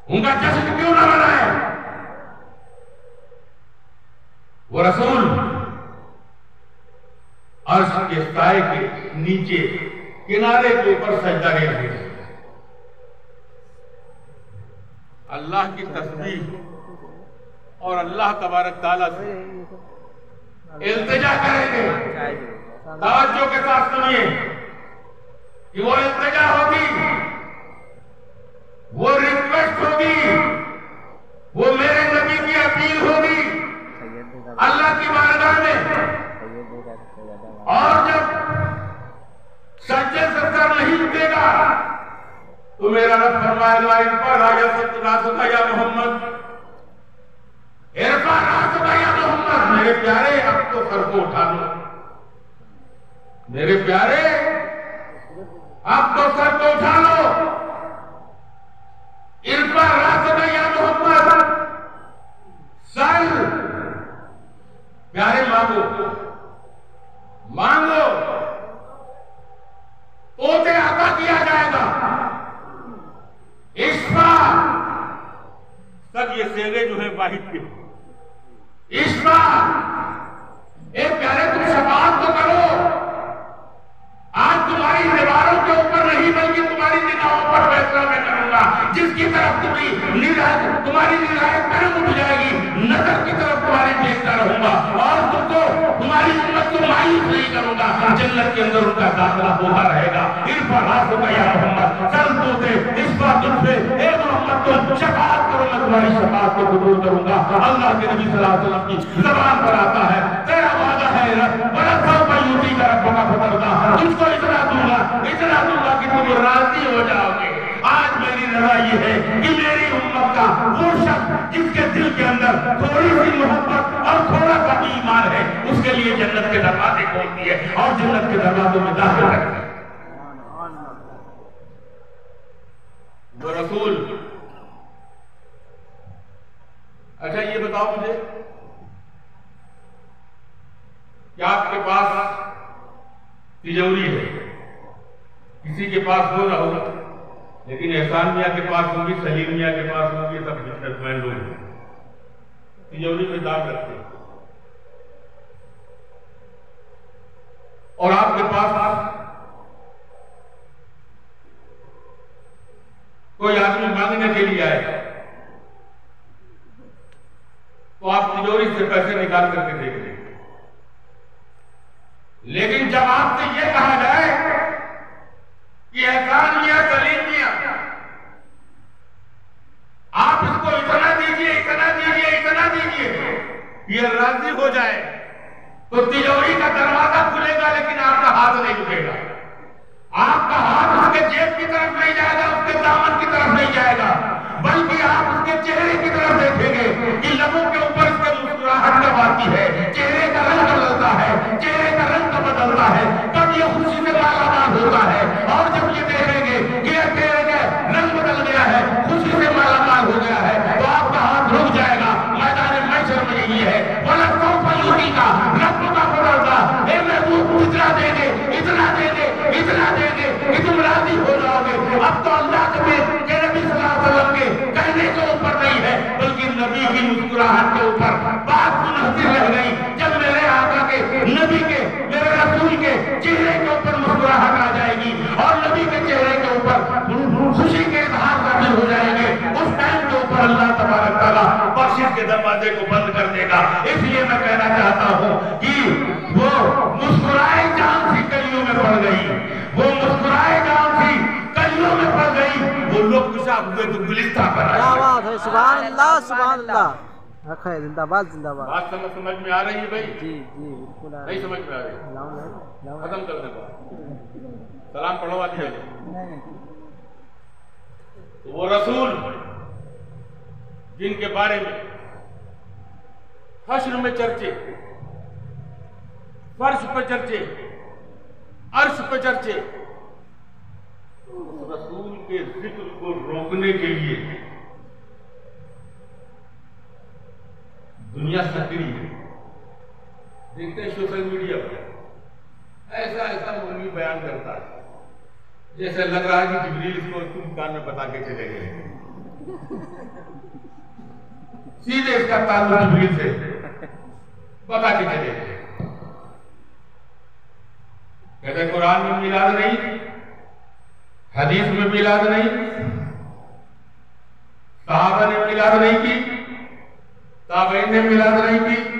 ان کا جشن کیوں نہ منائیں. وہ رسول عرش کے سائے کے نیچے کنارے کے اوپر سجدہ کر رہے ہیں. اللہ کی تسبیح اور اللہ تبارک تعالیٰ سے التجا کریں گے. توجہ کے ساتھ سنیے کہ وہ التجا ہوگی، وہ ریکویسٹ ہوگی، وہ میرے نبی کی اپیل ہوگی اللہ کی بارگاہ میں. اور جب سجدے سے سر نہیں جھکے گا تو میرا رب فرمائے گا ارفع راسک یا محمد، ارفع راسک یا محمد. میرے پیارے اب تو سر کو اٹھا لو، میرے پیارے اب تو سر کو اٹھا لو. ارفع راسک یا محمد، سر پیارے مانگو مانگو، اوتے عطا کیا جائے گا. اشفا، سب یہ سیغے جو ہیں واحد کے. اشفا، اے پیارے تم شفاعت تو کرو. آج تمہاری دیواروں کے اوپر نہیں بلکہ تمہاری نگاہوں پر فیصلہ میں کروں گا. جس کی طرف تمہاری نگاہیں کرم اٹھ جائے گی، نظر کی طرف تمہاری دیکھتا رہوں گا اور تم کو تمہاری امت کو مایوس نہیں کروں گا. جنت کے اندر ان کا داخلہ ہوتا رہے گا. ارفع راسک یا محمد، سر تو دے اشفا تم سے، اے محمد تم شفاعت کرو، میں تمہاری شفاعت کو قبول کروں گا. اللہ کے نبی صلی اللہ علیہ وسلم کی زبان پر آتا ہے تیرا وعدہ ہے بڑا سوف یؤتیک ربک فترضی، تجھ کو اتنا دوں گا کہ تم راضی ہو جاؤ گے. آج میری رضا یہ ہے کہ میری امت کا وہ شخص جس کے دل کے اندر تھوڑی سی محبت اور تھوڑا سا بھی ایمان ہے، اس کے لیے جنت کے دروازے کھولتی ہے اور جنت کے دروازوں میں داخل کرتی ہے. وہ رسول. اچھا یہ بتاؤ مجھے کہ آپ کے پاس تجوری ہے، کسی کے پاس ہو نہ ہوگا، لیکن احسان میاں کے پاس ہوگی، سلیم میاں کے پاس ہوگی، سب بزنس مین لوگ ہیں. تجوری میں دام رکھتے ہیں. اور آپ کے پاس کوئی آدمی مانگنے کے لیے آئے تو آپ تجوری سے پیسے نکال کر کے دیکھ لیں. لیکن جب آپ سے یہ کہا جائے کہ احسان میاں، سلیم میاں، آپ اس کو اتنا دیجئے، اتنا دیجئے، اتنا دیجئے، یہ راضی ہو جائے تو تجوری کا دروازہ کھلے گا، لیکن آپ کا ہاتھ نہیں اٹھے گا. آپ کا ہاتھ اس کے جیب کی طرف نہیں جائے گا، اس کے دامن کی طرف نہیں جائے گا، بلکہ آپ اس کے چہرے کی طرف دیکھیں گے کہ لبوں کے اوپر اس کے مسکراہٹ کب آتی ہے، چہرے کا رنگ بدلتا ہے، چہرے کا رنگ کب بدلتا ہے، کب یہ خوشی سے مالا مال ہوتا ہے. اور جب یہ دیکھیں گے کہ یہ چہرے کا رنگ بدل گیا ہے، خوشی سے مالا مال ہو گیا ہے، تو آپ کا ہاتھ رک جائے گا. میدان محشر میں یہی ہے، وَلَسَوْفَ يُعْطِيكَ رَبُّكَ فَتَرْضَىٰ. اے محبوب اتنا دیں گے، اتنا دیں گے، اتنا دیں گے کہ تم راضی ہو جاؤ گے. اب تو اللہ کے نبی صلی اللہ علیہ وسلم کے کہنے کے اوپر نہیں ہے، بلکہ نبی کی مسکراہٹ کے اوپر بات منحصر رہ گئی. جب میرے آقا کے، نبی کے، میرے رسول کے چہرے کے اوپر مسکراہٹ آ جائے گی اور نبی کے چہرے کے اوپر خوشی کے اظہار ظاہر ہو جائیں گے، اس ٹائم کے اوپر اللہ تبارک تعالیٰ بخشش کے دروازے کو بند کر دے گا. اس لیے میں کہنا چاہتا ہوں کہ وہ مسکرائے جان سی کلیوں میں پڑ گئی، وہ مسکرائے جان سی کلیوں میں پڑ گئی. وہ لوگ کشا ہوئے تو گلستہ پر آئے. کیا بات ہے، سبحان اللہ سبحان اللہ. رکھے زندہ باد زندہ باد. بات سمجھ میں آ رہی ہے بھائی؟ جی جی بالکل آ رہی. نہیں سمجھ میں آ رہی؟ ختم کر دیں بات. سلام پڑھو آتی ہے. وہ رسول جن کے بارے میں حشر میں چرچے، فرش پہ چرچے، عرش پہ چرچے، اس رسول کے ذکر کو روکنے کے لیے دنیا سکری ہے. دیکھتے ہیں سوشل میڈیا پر ایسا ایسا مولوی بیان کرتا ہے جیسے لگ رہا ہے کہ جبریل اس کو تم کان میں بتا کے چلے گئے. سیدھے اس کا تعلق جبریل سے بتا کے چلے گئے. کہتے ہیں قرآن میں میلاد نہیں، حدیث میں میلاد نہیں، صحابہ نے میلاد نہیں کی، تابعین نے میلاد نہیں کی،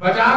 50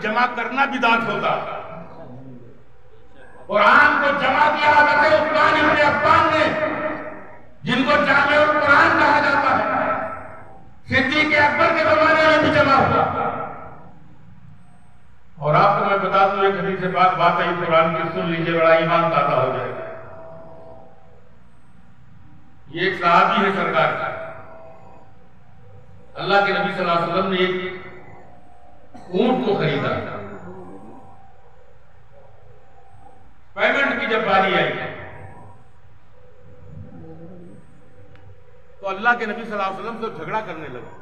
جمع کرنا بدعت ہوتا. قرآن کو جمع کیا حضرت عثمان ابن عفان نے، جن کو جامع القرآن کہا جاتا ہے، صدیق اکبر کے زمانے میں بھی جمع ہوا. اور آپ کو میں بتا دوں ایک حدیث سے بات ہے قرآن کی، سن لیجیے، بڑا ایمان تازہ ہو جائے گا. یہ ایک صحابی ہے سرکار کا، اللہ کے نبی صلی اللہ علیہ وسلم نے ایک اونٹ کو خریدا. پیمنٹ کی جب باری آئی تو اللہ کے نبی صلی اللہ علیہ وسلم سے جھگڑا کرنے لگا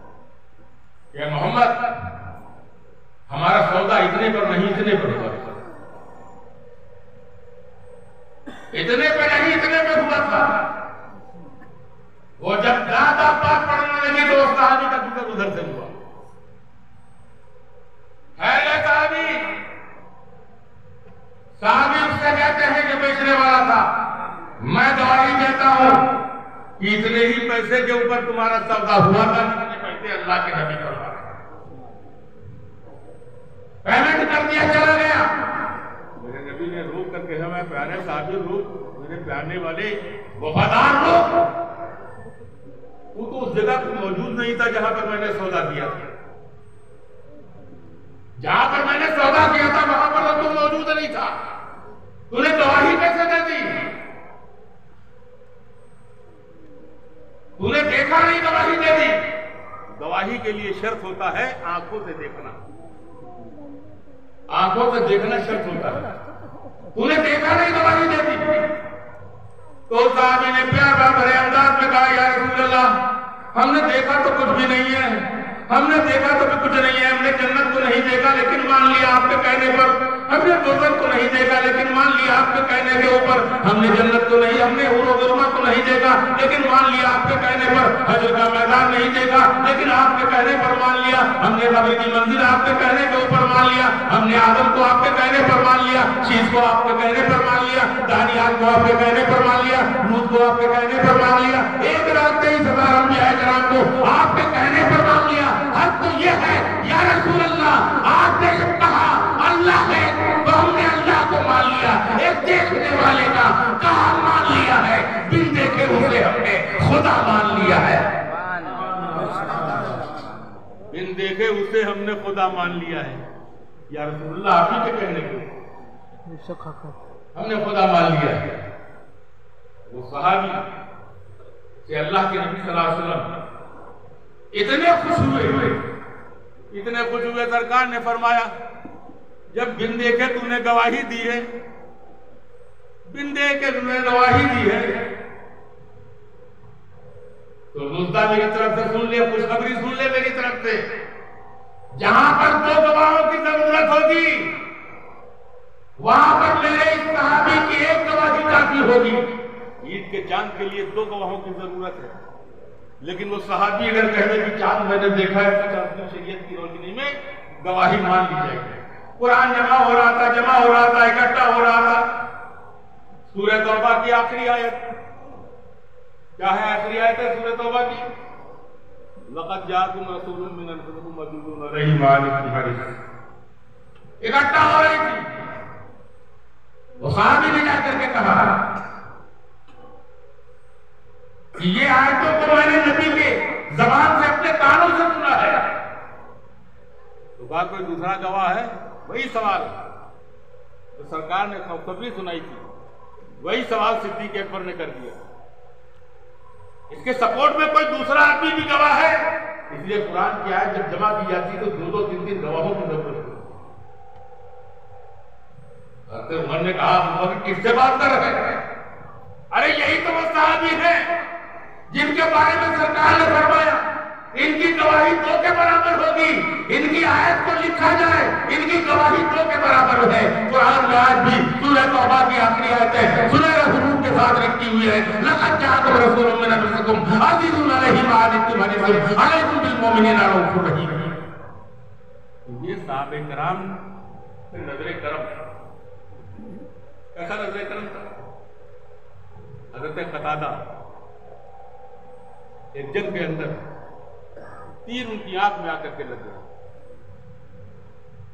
کہ محمد ہمارا سودا اتنے پر نہیں، اتنے پر ہوا تھا، اتنے پہ نہیں، اتنے پہ ہوا تھا. وہ جب زیادہ بات پڑھنے لگی تو اس صحابی کا گزر ادھر سے ہوا. ہے صحابی اس سے کہتے ہیں کہ بیچنے والا تھا، میں گواہی دیتا ہوں کہ اتنے ہی پیسے کے اوپر تمہارا سودا ہوا تھا جتنے پیسے اللہ کے نبی فرما رہے ہیں. پیمنٹ کر دیا، چلا گیا. میرے نبی نے روک کر کہا، میں پیارے صحابی روک، میرے پیارنے والے وفادار لوگ، وہ تو اس جگہ پر موجود نہیں تھا جہاں پر میں نے سودا کیا تھا. جہاں پر میں نے سودا کیا تھا وہاں پر تو موجود نہیں تھا. تو نے گواہی کیسے دے دی؟ تو نے دیکھا نہیں، گواہی دے دی. گواہی کے لیے شرط ہوتا ہے آنکھوں سے دیکھنا، آنکھوں سے دیکھنا شرط ہوتا ہے. تو نے دیکھا نہیں، گواہی دے دی. تو صحابی نے پیار بھرے انداز میں کہا، یا رسول اللہ، ہم نے دیکھا تو کچھ بھی نہیں ہے، ہم نے دیکھا تو کچھ نہیں ہے. ہم نے جنت کو نہیں دیکھا لیکن مان لیا آپ کے کہنے پر. ہم نے دوزخ کو نہیں دیکھا لیکن مان لیا آپ کے کہنے کے اوپر. ہم نے جنت کو نہیں، ہم نے حور و غلما کو نہیں دیکھا لیکن مان لیا آپ کے کہنے پر. حشر کا میدان نہیں دیکھا لیکن آپ کے کہنے پر مان لیا. ہم نے قبر کی منزل آپ کے کہنے کے اوپر مان لیا. ہم نے آدم کو آپ کے کہنے پر مان لیا، شیش کو آپ کے کہنے پر مان لیا، دانیال کو آپ کے کہنے پر مان لیا، لوط کو آپ کے کہنے پر مان لیا، 1,23,000 انبیاء کرام کو آپ کے کہنے پر مان لیا. حق تو یہ ہے یا رسول اللہ، آپ نے جب کہا اللہ ہے تو ہم نے اللہ کو مان لیا. ایک دیکھنے والے کا کہا مان لیا ہے، بن دیکھے اسے ہم نے خدا مان لیا ہے. بن دیکھے اسے ہم نے خدا مان لیا ہے. یا رسول اللہ، آپ ہی کے کہنے کو ہم نے خدا مان لیا ہے. وہ صحابی کہ اللہ کے نبی صلی اللہ علیہ وسلم اتنے خوش ہوئے، سرکار نے فرمایا، جب بن دیکھے تو نے گواہی دی ہے، بن دیکھے تو نے گواہی دی ہے، تو نوزدہ میری طرف سے سن لے، خوشخبری سن لے میری طرف سے. جہاں پر 2 گواہوں کی ضرورت ہوگی وہاں پر میرے اس صحابی کی 1 گواہی کافی ہوگی. عید کے چاند کے لیے 2 گواہوں کی ضرورت ہے، لیکن وہ صحابی اگر کہے کہ چاند میں نے دیکھا ہے تو چاند کی شریعت کی روشنی میں گواہی مان لی جائے گی. قرآن جمع ہو رہا تھا، اکٹھا ہو رہا تھا. سورہ توبہ کی آخری آیت کیا ہے؟ آخری آیت ہے سورہ توبہ کی، لَقَدْ جَاءَكُمْ رَسُولٌ مِّنْ أَنفُسِكُمْ عَزِيزٌ عَلَيْهِ مَا عَنِتُّمْ حَرِيصٌ. اکٹھا ہو رہی تھی. وہ صحابی نے جا کر کے کہا کہ یہ آیتوں کو میں نے نبی کے زبان سے اپنے کانوں سے سنا ہے. تو کہا کوئی دوسرا گواہ ہے؟ وہی سوال تو سرکار نے خوشخبری سنائی تھی، وہی سوال صدیق اکبر نے کر دیا. اس کے سپورٹ میں کوئی دوسرا آدمی بھی گواہ ہے؟ اس لیے قرآن کی آیت جب جمع کی جاتی تو 2-2 3-3 گواہوں کی ضرورت ہوتی. حضرت عمر نے کہا، عمر کس سے بات کر رہے ہیں؟ ارے یہی تو وہ صحابی ہیں جن کے بارے میں سرکار نے فرمایا ان کی گواہی 2 کے برابر ہوگی. ان کی آیت کو لکھا جائے، ان کی گواہی 2 کے برابر ہے. قرآن میں آج بھی سورہ توبہ کی آخری آیت ہے، سورہ حروف کے ساتھ رکھی ہوئی ہے، لَقَدْ جَاءَكُمْ رَسُولٌ مِّنْ أَنفُسِكُمْ عَزِيزٌ عَلَيْهِ مَا عَنِتُّمْ حَرِيصٌ عَلَيْكُمْ بِالْمُؤْمِنِينَ رَءُوفٌ رَحِيمٌ. یہ صحابہ کرام نظر کرم، کیسا نظر کرم تھا؟ حضرت قتادہ ایک جنگ کے اندر تیر ان کی آنکھ میں آ کر کے لگ گیا.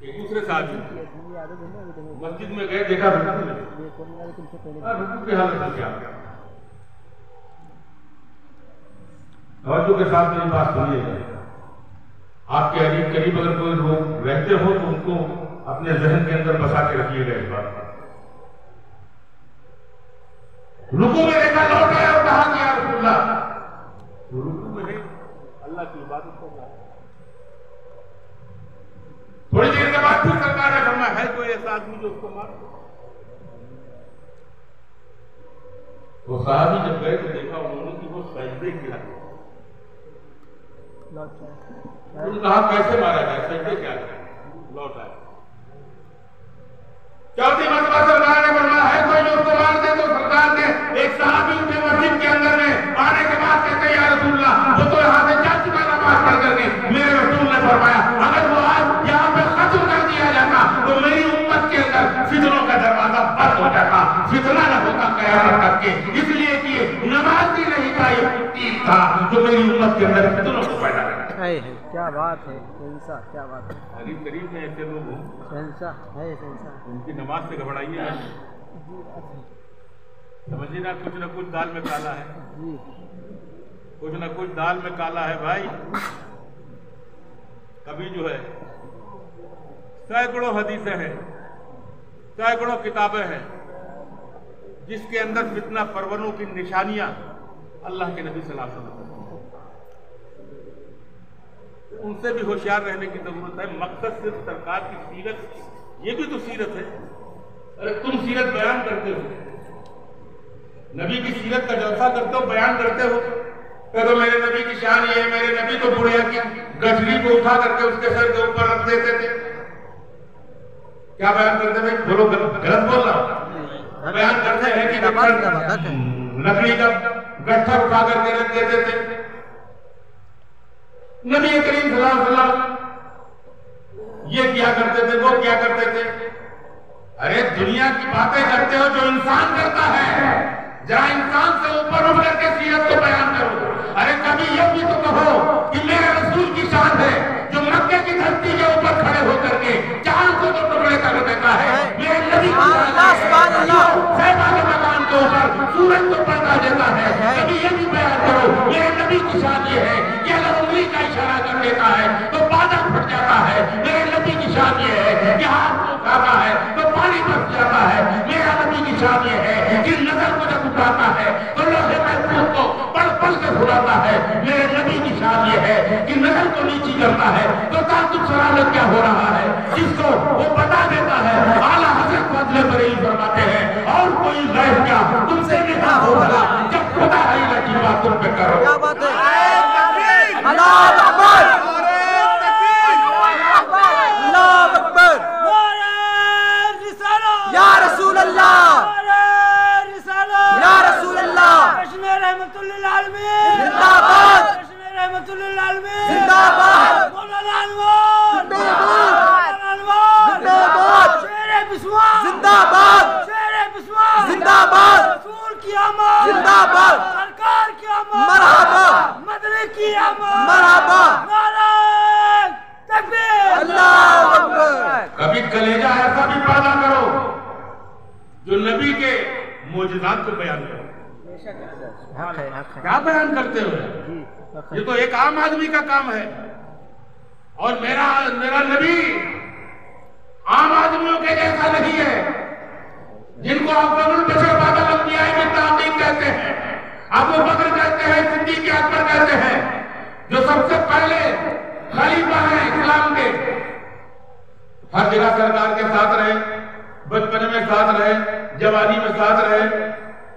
ایک دوسرے ساتھ مسجد میں گئے، دیکھا رکوع کی حالت کیا؟ توجہ کے ساتھ میری بات سنیے گا. آپ کے قریب اگر کوئی لوگ رہتے ہو تو ان کو اپنے ذہن کے اندر بسا کے رکھیے گا. اس بات رکوع میں دیکھا، لوٹ آیا اور کہا کہ یا رسول اللہ، رکوع میں ہے اللہ کی عبادت کر رہا ہے. تھوڑی دیر کے بعد پھر سرکار نے فرمایا ہے کوئی ایسا آدمی جو اس کو مار دے. وہ صحابی جب گئے تو دیکھا انہوں نے کہ وہ سجدے کیا ہے. انہوں نے کہا کیسے مارا جائے، سجدے کیا ہے؟ لوٹ آئے. چوتھی مرتبہ سرکار نے فرمایا ہے کوئی جو اس کو مار دے. تو سرکار نے ایک صحابی اٹھے مسجد کے اندر میں آنے کے بعد کہتے یا رسول اللہ، وہ تو یہاں سے جا چکا نماز پڑھ کر کے. میرے رسول نے فرمایا اگر وہ آج یہاں پہ ختم کر دیا جاتا تو میری امت کے اندر فتنوں کا دروازہ بند ہو جاتا، فتنہ نہ ہوتا قیامت تک کے. اس لیے کہ نماز ہی نہیں تھا، یہ تیر تھا جو میری امت کے اندر فتنوں کو پیدا کرتا. کیا بات ہے شہنشاہ، کیا بات ہے. قریب میں ایسے لوگ ہوں شہنشاہ ہے، شہنشاہ. ان کی نماز سے گھبرائیے، سمجھیے نا کچھ نہ کچھ دال میں کالا ہے، کچھ نہ کچھ دال میں کالا ہے بھائی. کبھی جو ہے سینکڑوں حدیثیں ہیں، سینکڑوں کتابیں ہیں جس کے اندر فتنہ پروروں کی نشانیاں اللہ کے نبی صلی اللہ علیہ وسلم، ان سے بھی ہوشیار رہنے کی ضرورت ہے. مقصد صرف سرکار کی سیرت، یہ بھی تو سیرت ہے. ارے تم سیرت بیان کرتے ہو، نبی کی سیرت کا جلسہ کرتے ہو، بیان کرتے ہو، تو میرے نبی کی شان یہ ہے، میرے نبی تو بڑھیا کی گٹھلی کو اٹھا کر کے اس کے سر کے اوپر رکھ دیتے تھے. کیا بیان کرتے ہیں؟ بولو غلط بول رہا ہوں. بیان کرتے ہیں کہ لکڑی کا گٹھا اٹھا کر کے رکھ دیتے تھے. نبی کریم صلی اللہ علیہ وسلم یہ کیا کرتے تھے، وہ کیا کرتے تھے. ارے دنیا کی باتیں کرتے ہو جو انسان کرتا ہے، ذرا انسان سے اوپر اٹھ کر کے سیرت کو بیان کرو. ارے کبھی یہ بھی تو کہو کہ میرے رسول کی شان ہے جو مکے کی دھرتی کے اوپر کھڑے ہو کر کے چاند کو تو ٹکڑے کر دیتا ہے. میرے نبی کی شان ہے جو صحابہ کے مکان کے اوپر سورج کو پردہ دیتا ہے. کبھی یہ بھی بیان کرو میرے نبی کی شان یہ ہے کہ اگر انگلی کا اشارہ کر دیتا ہے تو بادل پھٹ جاتا ہے. میرے نبی کی شان یہ ہے کہ ہاتھ کو اٹھاتا ہے تو پانی برس جاتا ہے. میرا نبی کی شان یہ ہے کہ نظر کو جب اٹھاتا ہے تو لوہے محفوظ کو پل پل سے پھلاتا ہے. میرے نبی کی شان یہ ہے کہ نظر کو نیچی کرتا ہے تو تعجب سلامت کیا ہو رہا ہے جس کو وہ بتا دیتا ہے. اعلیٰ حضرت فضل بریلوی فرماتے ہیں اور کوئی غیب کیا تم سے نکاح ہوگا جب خدا ہی کی بات تم پہ کرو. کیا بات ہے. اللہ اکبر، اللہ اکبر. یا رسول اللہ، یا رسول اللہ. رحمت للعالمین زندہ باد، رحمت للعالمین زندہ باد، مولانا انوار زندہ باد، زندہ باد، شیر بسوا زندہ باد، شیر بسوا زندہ باد، رسول کی آمد زندہ باد، سرکار کی آمد مرحبا، مدنی کی آمد مرحبا. نعرہ تکبیر. اللہ اکبر. کبھی کلیجہ ایسا بھی پیدا کرو جو نبی کے معجزات کو بیان کرو. حق ہے، حق ہے. کیا بیان کرتے ہو؟ جی حق ہے. یہ تو ایک عام آدمی کا کام ہے. اور میرا نبی عام آدمیوں کے جیسا نہیں ہے جن کو افضل البشر بعد الانبیاء میں تعظیم کہتے ہیں، ابو بکر کہتے ہیں، صدیق اکبر کہتے ہیں، جو سب سے پہلے خلیفہ ہیں اسلام کے. ہر جگہ سرکار کے ساتھ رہے، بچپن میں ساتھ رہے، جوانی میں ساتھ رہے،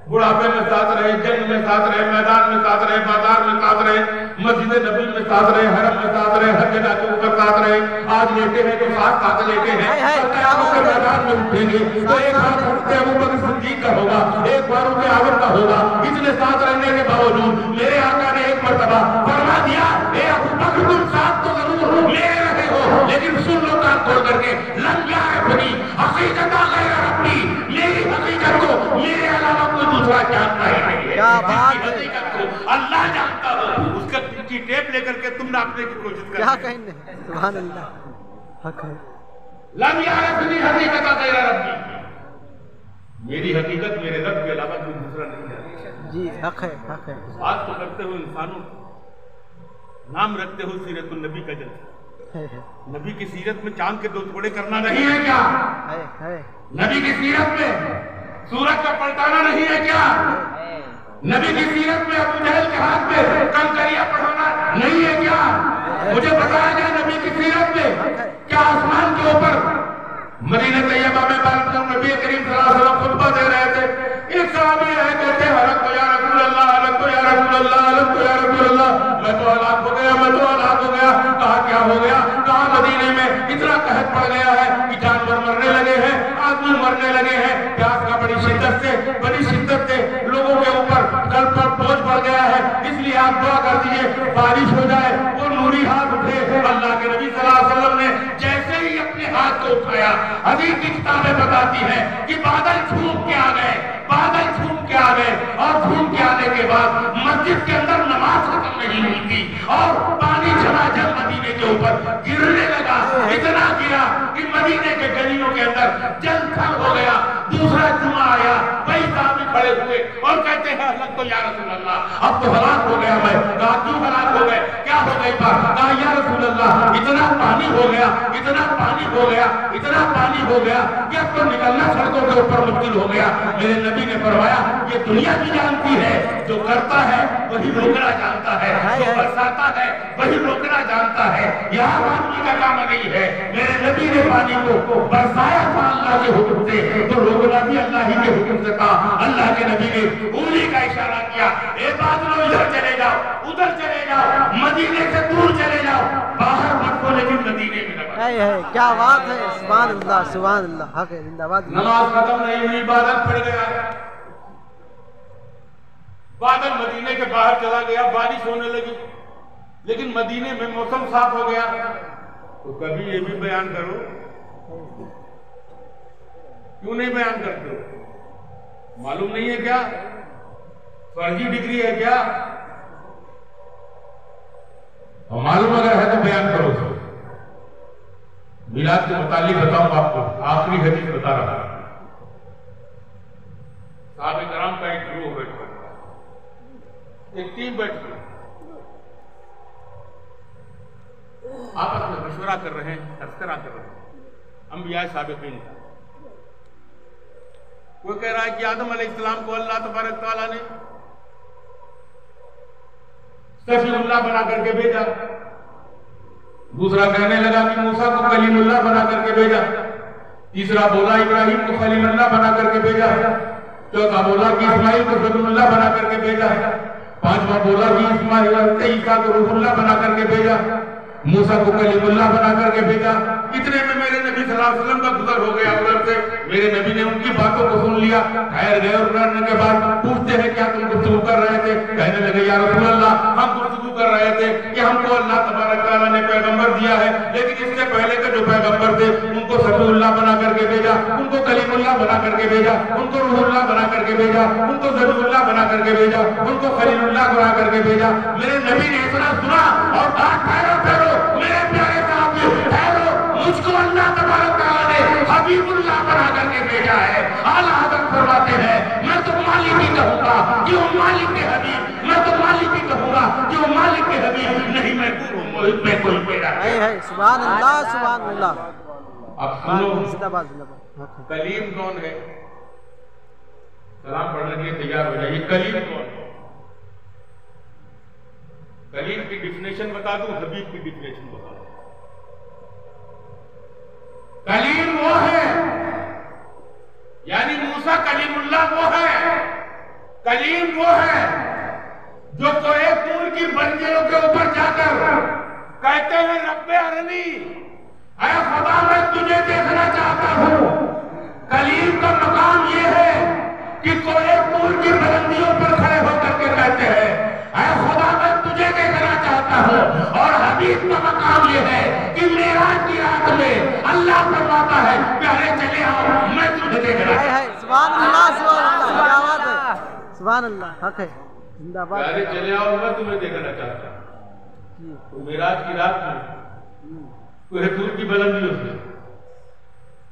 بڑھاپے میں ساتھ رہے، جنگ میں ساتھ رہے، میدان میں ساتھ رہے، بازار میں ساتھ رہے، مسجد نبی میں ساتھ رہے، حرم میں ساتھ رہے، ہر جگہ کے اوپر ساتھ رہے. آج لیتے ہیں تو ساتھ لیتے ہیں. قیامت کے میدان میں اٹھیں گے تو ایک ہاتھ اٹھتے ابو بکر صدیق کا ہوگا، ایک بار اٹھے عمر کا ہوگا. اتنے ساتھ رہنے کے باوجود میرے آقا نے ایک مرتبہ فرما دیا اے ابو بکر تم ساتھ تو ضرور میرے رہے ہو لیکن سن لو کان کھول کر کے لم یعرفنی حقیقت غیر ربی، میری حقیقت کو میرے علاوہ کوئی دوسرا جانتا ہی نہیں ہے. کیا بات ہے. حقیقت کو اللہ جانتا ہو. اس کا ٹیپ لے کر کے تم ناپنے کی کوشش کر کیا کہیں. سبحان اللہ. حق ہے. لم یعرفنی حقیقت غیر ربی، میری حقیقت میرے رب کے علاوہ کوئی دوسرا نہیں جانتا۔ جی حق ہے، حق ہے۔ بات تو کرتے ہو انسانوں کی، نام رکھتے ہو سیرت النبی کا جلسہ۔ نبی کی سیرت میں چاند کے 2 ٹکڑے کرنا نہیں ہے کیا؟ ہے۔ نبی کی سیرت میں سورج کا پلٹانا نہیں ہے کیا؟ نبی کی سیرت میں ابو جہل کے ہاتھ میں کنکریاں پڑھانا نہیں ہے کیا؟ مجھے بتایا جائے نبی کی سیرت میں کیا آسمان کے اوپر مدینہ طیبہ میں نبی کریم صلی اللہ علیہ وسلم خطبہ دے رہے تھے، ایک صحابی ہے کہتے ہیں ہلاک ہو یا رسول اللہ، ہلاک ہو یا رسول اللہ، ہلاک ہو یا رسول اللہ، میں تو ہلاک ہو گیا، میں تو ہلاک ہو گیا۔ کہا کیا ہو گیا؟ کہا مدینے میں اتنا قحط پڑ گیا ہے کہ جانور مرنے لگے ہیں، آدمی مرنے لگے ہیں، پیاس کا بڑی شدت سے لوگوں کے اوپر قلب پر بوجھ پڑ گیا ہے، اس لیے آپ دعا کر دیجئے بارش ہو جائے۔ وہ نوری ہاتھ اٹھے، اللہ کے نبی صلی اللہ علیہ وسلم نے جیسے ہی اپنے ہاتھ کو اٹھایا، حدیث کی کتابیں بتاتی ہیں کہ بادل جھوم کے آ گئے، بادل جھوم کے آ گئے، اور جھوم کے آنے کے بعد مسجد کے اندر نماز ختم نہیں ہوئی تھی اور پانی جھماجھم مدینے کے اوپر گرنے لگا، اتنا گرا کہ مدینے کے گلیوں کے اندر جل تھل ہو گیا۔ دوسرا جمعہ آیا، وہی صحابی کھڑے ہوئے اور کہتے ہیں ہلاک تو یا رسول اللہ، اب تو ہلاک ہو گیا میں۔ کہا کیوں ہلاک ہو گئے؟ کیا ہو گئی بات؟ کہا یا رسول اللہ اتنا پانی ہو گیا، اتنا پانی ہو گیا، اتنا پانی ہو گیا کہ اب تو نکلنا سڑکوں کے اوپر مشکل ہو گیا۔ میرے نبی نے فرمایا یہ دنیا بھی جانتی ہے، جو کرتا ہے وہی روکنا جانتا ہے، جو برساتا ہے وہی روکنا جانتا ہے، یہاں آدمی کا کام نہیں ہے۔ میرے نبی نے پانی کو برسایا تھا اللہ کے حکم سے، تو روکنا بھی اللہ ہی کے حکم سے تھا۔ اللہ کے نبی نے انگلی کا اشارہ کیا، اے بادلو ادھر چلے جاؤ، ادھر چلے جاؤ، مدینے سے دور چلے جاؤ، باہر مت کو لیکن مدینے میں نہ۔ ہے کیا بات ہے، سبحان اللہ سبحان اللہ، حق ہے، زندہ باد۔ نماز ختم نہیں ہوئی، بادل پڑ گیا، بادل مدینے کے باہر چلا گیا، بارش ہونے لگی، لیکن مدینے میں موسم صاف ہو گیا۔ تو کبھی یہ بھی بیان کرو، کیوں نہیں بیان کرتے ہو؟ معلوم نہیں ہے کیا؟ فرضی ڈگری ہے کیا؟ اور معلوم اگر ہے تو بیان کرو۔ میلاد کے متعلق بتاؤں آپ کو، آخری حدیث بتا رہا ہوں۔ صحابہ کرام کا ایک گروہ بیٹھ کر، ایک ٹیم بیٹھ کر آپس میں مشورہ کر رہے ہیں، تذکرہ کر رہے ہیں انبیاء سابقین کا۔ کوئی کہہ رہا ہے کہ آدم علیہ السلام کو اللہ تبارک تعالیٰ نے صفی اللہ بنا کر کے بھیجا، دوسرا کہنے لگا کہ موسیٰ کو کلیم اللہ بنا کر کے بھیجا، تیسرا بولا ابراہیم کو خلیل اللہ بنا کر کے بھیجا، چوتھا بولا کہ اسماعیل کو ذبیح اللہ بنا کر کے بھیجا، پانچواں بولا کہ عیسیٰ کو روح اللہ بنا کر کے بھیجا، موسیٰ کو کلیم اللہ بنا کر کے بھیجا۔ اتنے میں میرے نبی صلی اللہ علیہ وسلم کا گزر ہو گیا ادھر سے، میرے نبی نے ان کی باتوں کو سن لیا، ٹھہر گئے اور ٹھہرنے کے بعد پوچھتے ہیں کیا تم گفتگو کر رہے تھے؟ کہنے لگے یا رسول اللہ ہم گفتگو کر رہے تھے کہ ہم کو اللہ تبارک تعالیٰ نے پیغمبر دیا ہے، لیکن اس سے پہلے کے جو پیغمبر تھے ان کو صفی اللہ بنا کر کے بھیجا، ان کو کلیم اللہ بنا کر کے بھیجا، ان کو روح اللہ بنا کر کے بھیجا، ان کو ذبیح اللہ بنا کر کے بھیجا، ان کو خلیل اللہ بنا کر کے بھیجا۔ میرے نبی نے اتنا سنا اور کہا ٹھہرو میرے پیارے صاحب ٹھہرو، مجھ کو اللہ تبارک تعالیٰ نے حبیب اللہ بنا کر کے بھیجا ہے۔ اعلیٰ حضرت فرماتے ہیں میں تو مالک ہی کہوں گا کہ وہ مالک کے حبیب، میں تو مالک ہی کہوں گا کہ وہ مالک کے حبیب نہیں، میں کوئی میرا ہے سبحان اللہ سبحان اللہ۔ اب سنو زندہ باد زندہ باد۔ کلیم کون ہے؟ سلام پڑھنے کے لیے تیار ہو جائیے۔ کلیم کون ہے؟ کلیم کی ڈیفینیشن بتا دوں، حبیب کی ڈیفینیشن بتا دوں۔ کلیم وہ ہے، یعنی موسیٰ کلیم اللہ وہ ہے، کلیم وہ ہے جو کوئے طور کی بنجروں کے اوپر جا کر کہتے ہیں رب ارنی، اے خدا میں تجھے دیکھنا چاہتا ہوں۔ کلیم کا مقام یہ ہے کہ کوئے طور کی بلندیوں پر کھڑے ہو کر کے کہتے ہیں اے خدا میں تجھے دیکھنا چاہتا ہوں۔ اور حبیب کا مقام یہ ہے کہ معراج کی رات میں اللہ فرماتا ہے پیارے چلے آؤ میں تجھے دیکھنا چاہتا ہوں۔ سبحان اللہ سبحان اللہ، کیا بات ہے، سبحان اللہ، حق ہے، زندہ باد۔ پیارے چلے آؤ میں تمہیں دیکھنا چاہتا ہوں۔ معراج کی رات میں کوہ طور کی بلندیوں سے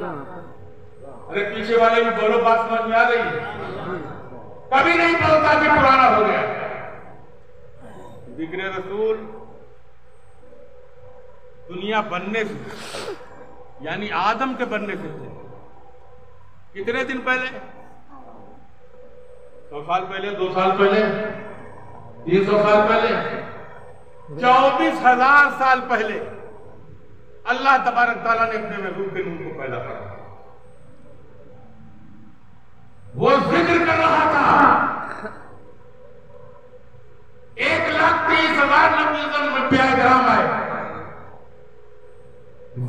ارے پیچھے والے بھی بولو، بات سمجھ میں آ رہی ہے؟ کبھی نہیں بولتا کہ پرانا ہو گیا۔ ذکر رسول دنیا بننے سے، یعنی آدم کے بننے سے کتنے دن پہلے؟ 100 سال پہلے، 2 سال پہلے، 300 سال پہلے، 24,000 سال پہلے اللہ تبارک تعالیٰ نے اپنے محبوب کے نور کو پیدا کرا۔ وہ ذکر کر رہا تھا 1,30,000 نبی پیارے کرام آئے،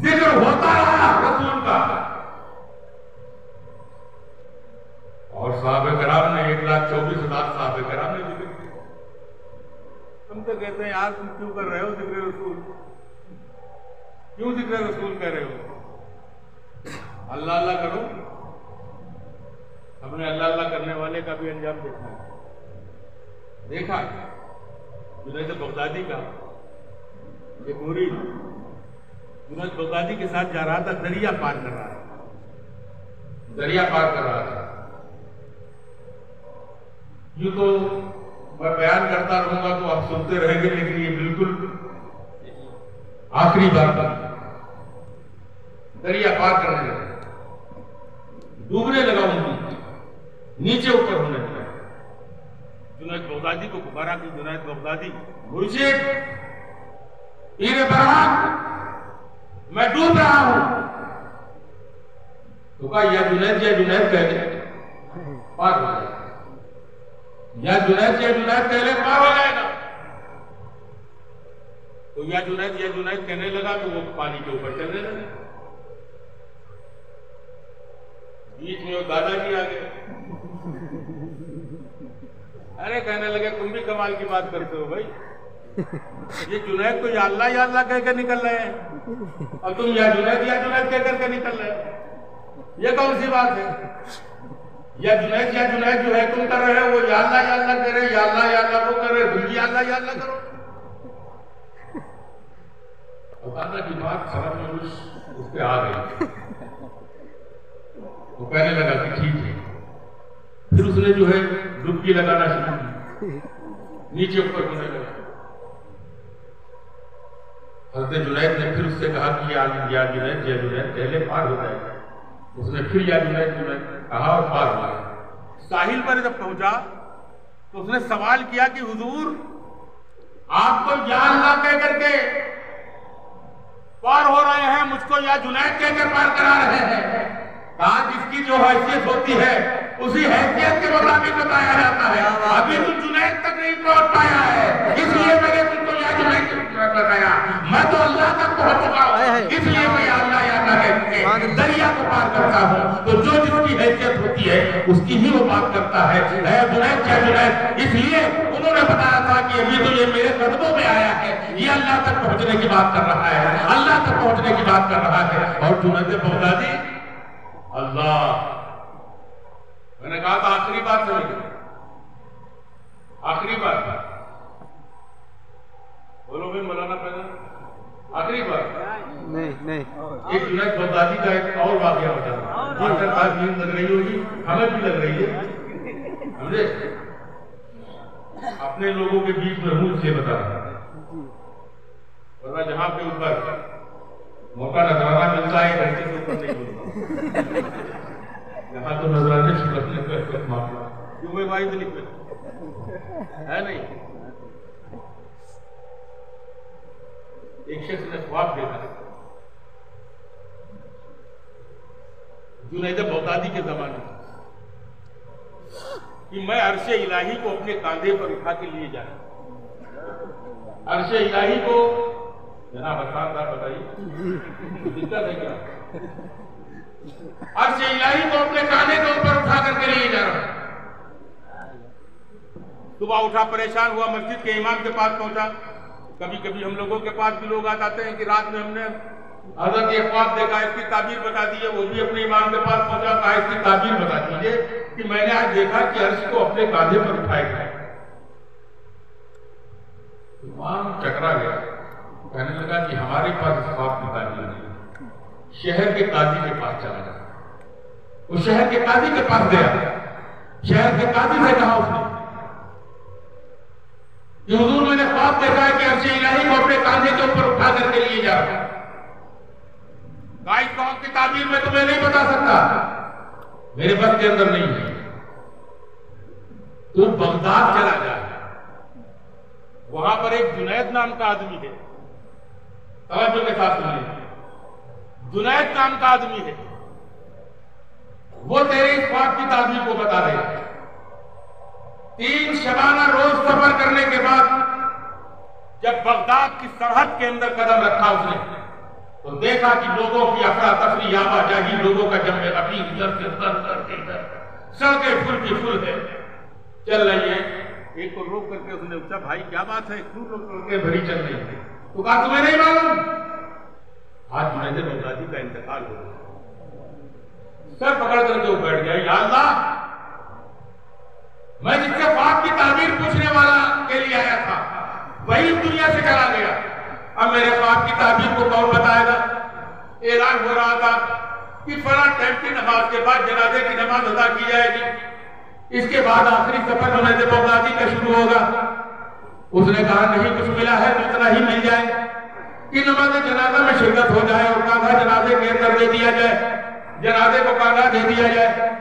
ذکر ہوتا رہا رسول کا، اور صحابہ کرام نے 1,24,000 صحابہ کرام نے ذکر کیا۔ ہم تو کہتے ہیں یار تم کیوں کر رہے ہو ذکر رسول؟ کیوں ذکر رسول کہہ رہے ہو؟ اللہ اللہ کرو۔ ہم نے اللہ اللہ کرنے والے کا بھی انجام دیکھا ہے، دیکھا ہے۔ جنید بغدادی کا ایک مرید جنید بغدادی کے ساتھ جا رہا تھا، دریا پار کر رہا تھا، دریا پار کر رہا تھا۔ یوں تو میں بیان کرتا رہوں گا تو آپ سنتے رہیں گے، لیکن یہ بالکل آخری بار تھا۔ دریا پار کرنے لگا، ڈوبنے لگا، نیچے اوپر ہونے لگا۔ جنید بغدادی کو پکارا کہ جنید بغدادی، مرشد، پیر برہان، میں ڈوب رہا ہوں۔ تو کہا یا جنید کہہ دے پار ہو جائے گا، یا جنید کہہ لے پار ہو جائے گا۔ تو یا جنید کہنے لگا تو وہ پانی کے اوپر چلنے لگا۔ بیچ میں وہ دادا جی آ گئے، ارے کہنے لگے تم بھی کمال کی بات کرتے ہو بھائی، یہ جنید تو یا اللہ کہہ کے نکل رہے ہیں، اور تم یا جنید کہہ کر کے نکل رہے ہیں، یہ کون سی بات ہے؟ یا جنید جو ہے تم کر رہے ہو، وہ یا اللہ کہہ رہے، یا اللہ وہ کر رہے، تم بھی یا اللہ کرو۔ دادا کی بات سمجھ میں اس پہ آ گئی، وہ کہنے لگا کہ ٹھیک ہے۔ پھر اس نے جو ہے ڈبکی لگانا شروع کی، نیچے اوپر ہونے لگا۔ حضرت جنید نے پھر اس سے کہا کہ یا جنید پہلے پار ہو جائے گا۔ اس نے پھر یا جنید کہا اور پار ہو گیا۔ ساحل پر جب پہنچا تو اس نے سوال کیا کہ حضور آپ کو یا اللہ کہہ کر کے پار ہو رہے ہیں، مجھ کو یا جنید کہہ کر پار کرا رہے ہیں؟ کہا جس کی جو حیثیت ہوتی ہے اسی حیثیت کے مطابق بتایا جاتا ہے۔ ابھی تو جنید تک نہیں پہنچ پایا ہے، اس لیے میں نے تم کو یا جنید بتایا۔ میں تو اللہ تک پہنچ چکا ہوں، اس لیے میں یا اللہ کہہ کے دریا کو پار کرتا ہوں۔ تو جو جس کی حیثیت ہوتی ہے اس کی ہی وہ بات کرتا ہے۔ اے جنید یا جنید، اس لیے انہوں نے بتایا تھا کہ ابھی تو یہ میرے قدموں میں آیا ہے، یہ اللہ تک پہنچنے کی بات کر رہا ہے، اللہ تک پہنچنے کی بات کر رہا ہے۔ اور جنید بغدادی اللہ، میں نے کہا تھا آخری بات سمجھ گئے، آخری بات بولو بھی مولانا پہلے آخری بات نہیں ایک جنید بغدادی کا ایک اور واقعہ ہوتا ہے، آخر بات نیند لگ رہی ہوگی، ہمیں بھی لگ رہی ہے، سمجھے؟ اپنے لوگوں کے بیچ میں ہوں سے بتا رہا ورنہ جہاں پہ اوپر موقع نظرانہ ملتا ہے گھنٹے سے اوپر نہیں ہوتا، یہاں تو نظرانے چھپنے کا معاملہ کیوں میں واحد نکلے ہے نہیں۔ ایک شخص نے خواب دیکھا جنید بغدادی کے زمانے میں کہ میں عرش الہی کو اپنے کاندھے پر اٹھا کے لیے جا رہا، عرش الہی کو جناب حسان صاحب بتائیے دقت ہے کیا؟ عرش الہی کو اپنے کاندھے کے اوپر اٹھا کر کے لیے جا رہا۔ صبح اٹھا پریشان ہوا، مسجد کے امام کے پاس پہنچا۔ کبھی کبھی ہم لوگوں کے پاس بھی لوگ آتے ہیں کہ رات میں ہم نے حضرت یہ خواب دیکھا، اس کی تعبیر بتا دیجیے۔ وہ بھی اپنے امام کے پاس پہنچا، کہا اس کی تعبیر بتا دیجیے کہ میں نے آج دیکھا کہ عرش کو اپنے کاندھے پر اٹھائے گا۔ امام چکرا گیا، کہنے لگا کہ ہمارے پاس اس خواب کی تعبیر نہیں، شہر کے قاضی کے پاس چلا گیا. وہ شہر کے قاضی کے پاس گیا. شہر کے قاضی سے کہا اس نے کہ حضور میں نے خواب دیکھا ہے کہ عرش الہی کو اپنے کاندھے کے اوپر اٹھا کر کے لیے جا رہا. اس خواب کی تعبیر میں تمہیں نہیں بتا سکتا, میرے بس کے اندر نہیں ہے. تو بغداد چلا جا. وہاں پر ایک جنید نام کا آدمی ہے, توجہ کے ساتھ سنیے. جنید نام کا آدمی ہے, وہ تیرے اس خواب کی تعبیر کو بتا دے. 3 شبانہ روز سفر کرنے کے بعد جب بغداد کی سرحد کے اندر قدم رکھا اس نے تو دیکھا کہ لوگوں کی افراتفری آوا جاہی, لوگوں کا جمع ابھی ادھر سے ادھر, سڑکیں فل کی فل ہے, چل رہی ہے. ایک کو روک کر کے اس نے پوچھا, بھائی کیا بات ہے, کیوں لوگ سڑکیں بھری چل رہی تھی؟ تو کہا تمہیں نہیں معلوم آج جنید بغدادی کا انتقال ہو گیا. سر پکڑ کر کے وہ بیٹھ گیا, یا اللہ میں جس سے خواب کی تعبیر پوچھنے والا کے لیے آیا تھا وہی دنیا سے چلا گیا. اب میرے خواب کی تعبیر کو کون بتائے گا؟ اعلان ہو رہا تھا کہ فلاں ٹائم کی نماز کے بعد جنازے کی نماز ادا کی جائے گی, اس کے بعد آخری سفر جنید بغدادی کا شروع ہوگا. اس نے کہا نہیں کچھ ملا ہے تو اتنا ہی مل جائے کہ نماز جنازہ میں شرکت ہو جائے اور کاندھا جنازے کے اندر دے دیا جائے, جنازے کو کاندھا دے دیا جائے.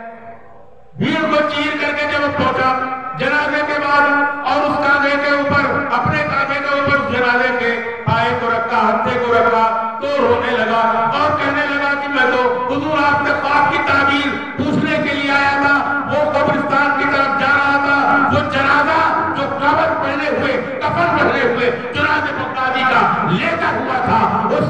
بھیڑ کو چیر کر کے جب پہنچا جنازے کے بعد اور اس کاندھے کے اوپر, اپنے کاندھے کے اوپر جنازے کے پائے کو رکھا, ہتھے کو رکھا تو رونے لگا اور کہنے لگا کہ میں تو حضور آپ سے خواب کی تعبیر پوچھنے کے لیے آیا تھا. وہ قبرستان کی طرف جا رہا تھا, وہ جنازہ جو کفن پہنے ہوئے جنید بغدادی کا لیٹا ہوا تھا, اس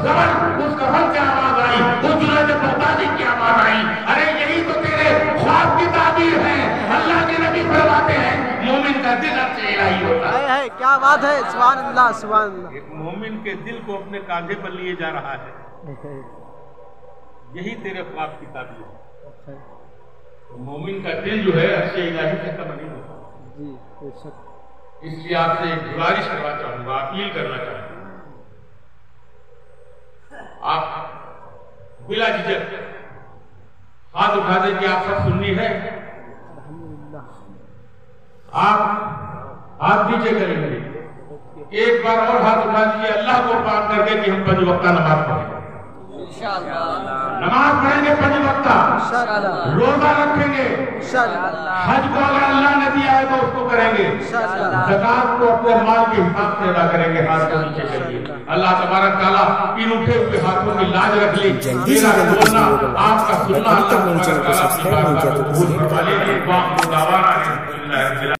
کفن سے آواز آئی, اس جنید بغدادی کی آواز آئی. ارے یہی تو تیرے خواب کی تعبیر ہے. اللہ کے نبی فرماتے ہیں مومن کا دل عرش الہی ہوتا ہے. کیا بات ہے, سبحان اللہ سبحان اللہ. ایک مومن کے دل کو اپنے کاندھے پر لیے جا رہا ہے, یہی تیرے خواب کی تعبیر ہے. مومن کا دل جو ہے عرش الہی سے کم نہیں ہوتا. اس لیے آپ سے ایک گزارش کرنا چاہوں گا, اپیل کرنا چاہوں گا, آپ بلا جھجک ہاتھ اٹھا دیں کہ آپ سب سننی ہے. آپ ہاتھ نیچے کریں گے, ایک بار اور ہاتھ اٹھا دیجیے اللہ کو پاک کر کے کہ ہم 5 وقتہ نماز پڑھیں گے. نماز پڑھیں گے 5 وقتہ, روزہ رکھیں گے, حج کو اگر اللہ نے دیا ہے تو اس کو کریں گے, زکات کو اپنے مال کے حساب سے ادا کریں گے. ہاتھ کو نیچے کریے. اللہ تبارک تعالیٰ ان اٹھے ہوئے ہاتھوں کی لاج رکھ لی. میرا بولنا آپ کا سننا اللہ تبارک تعالیٰ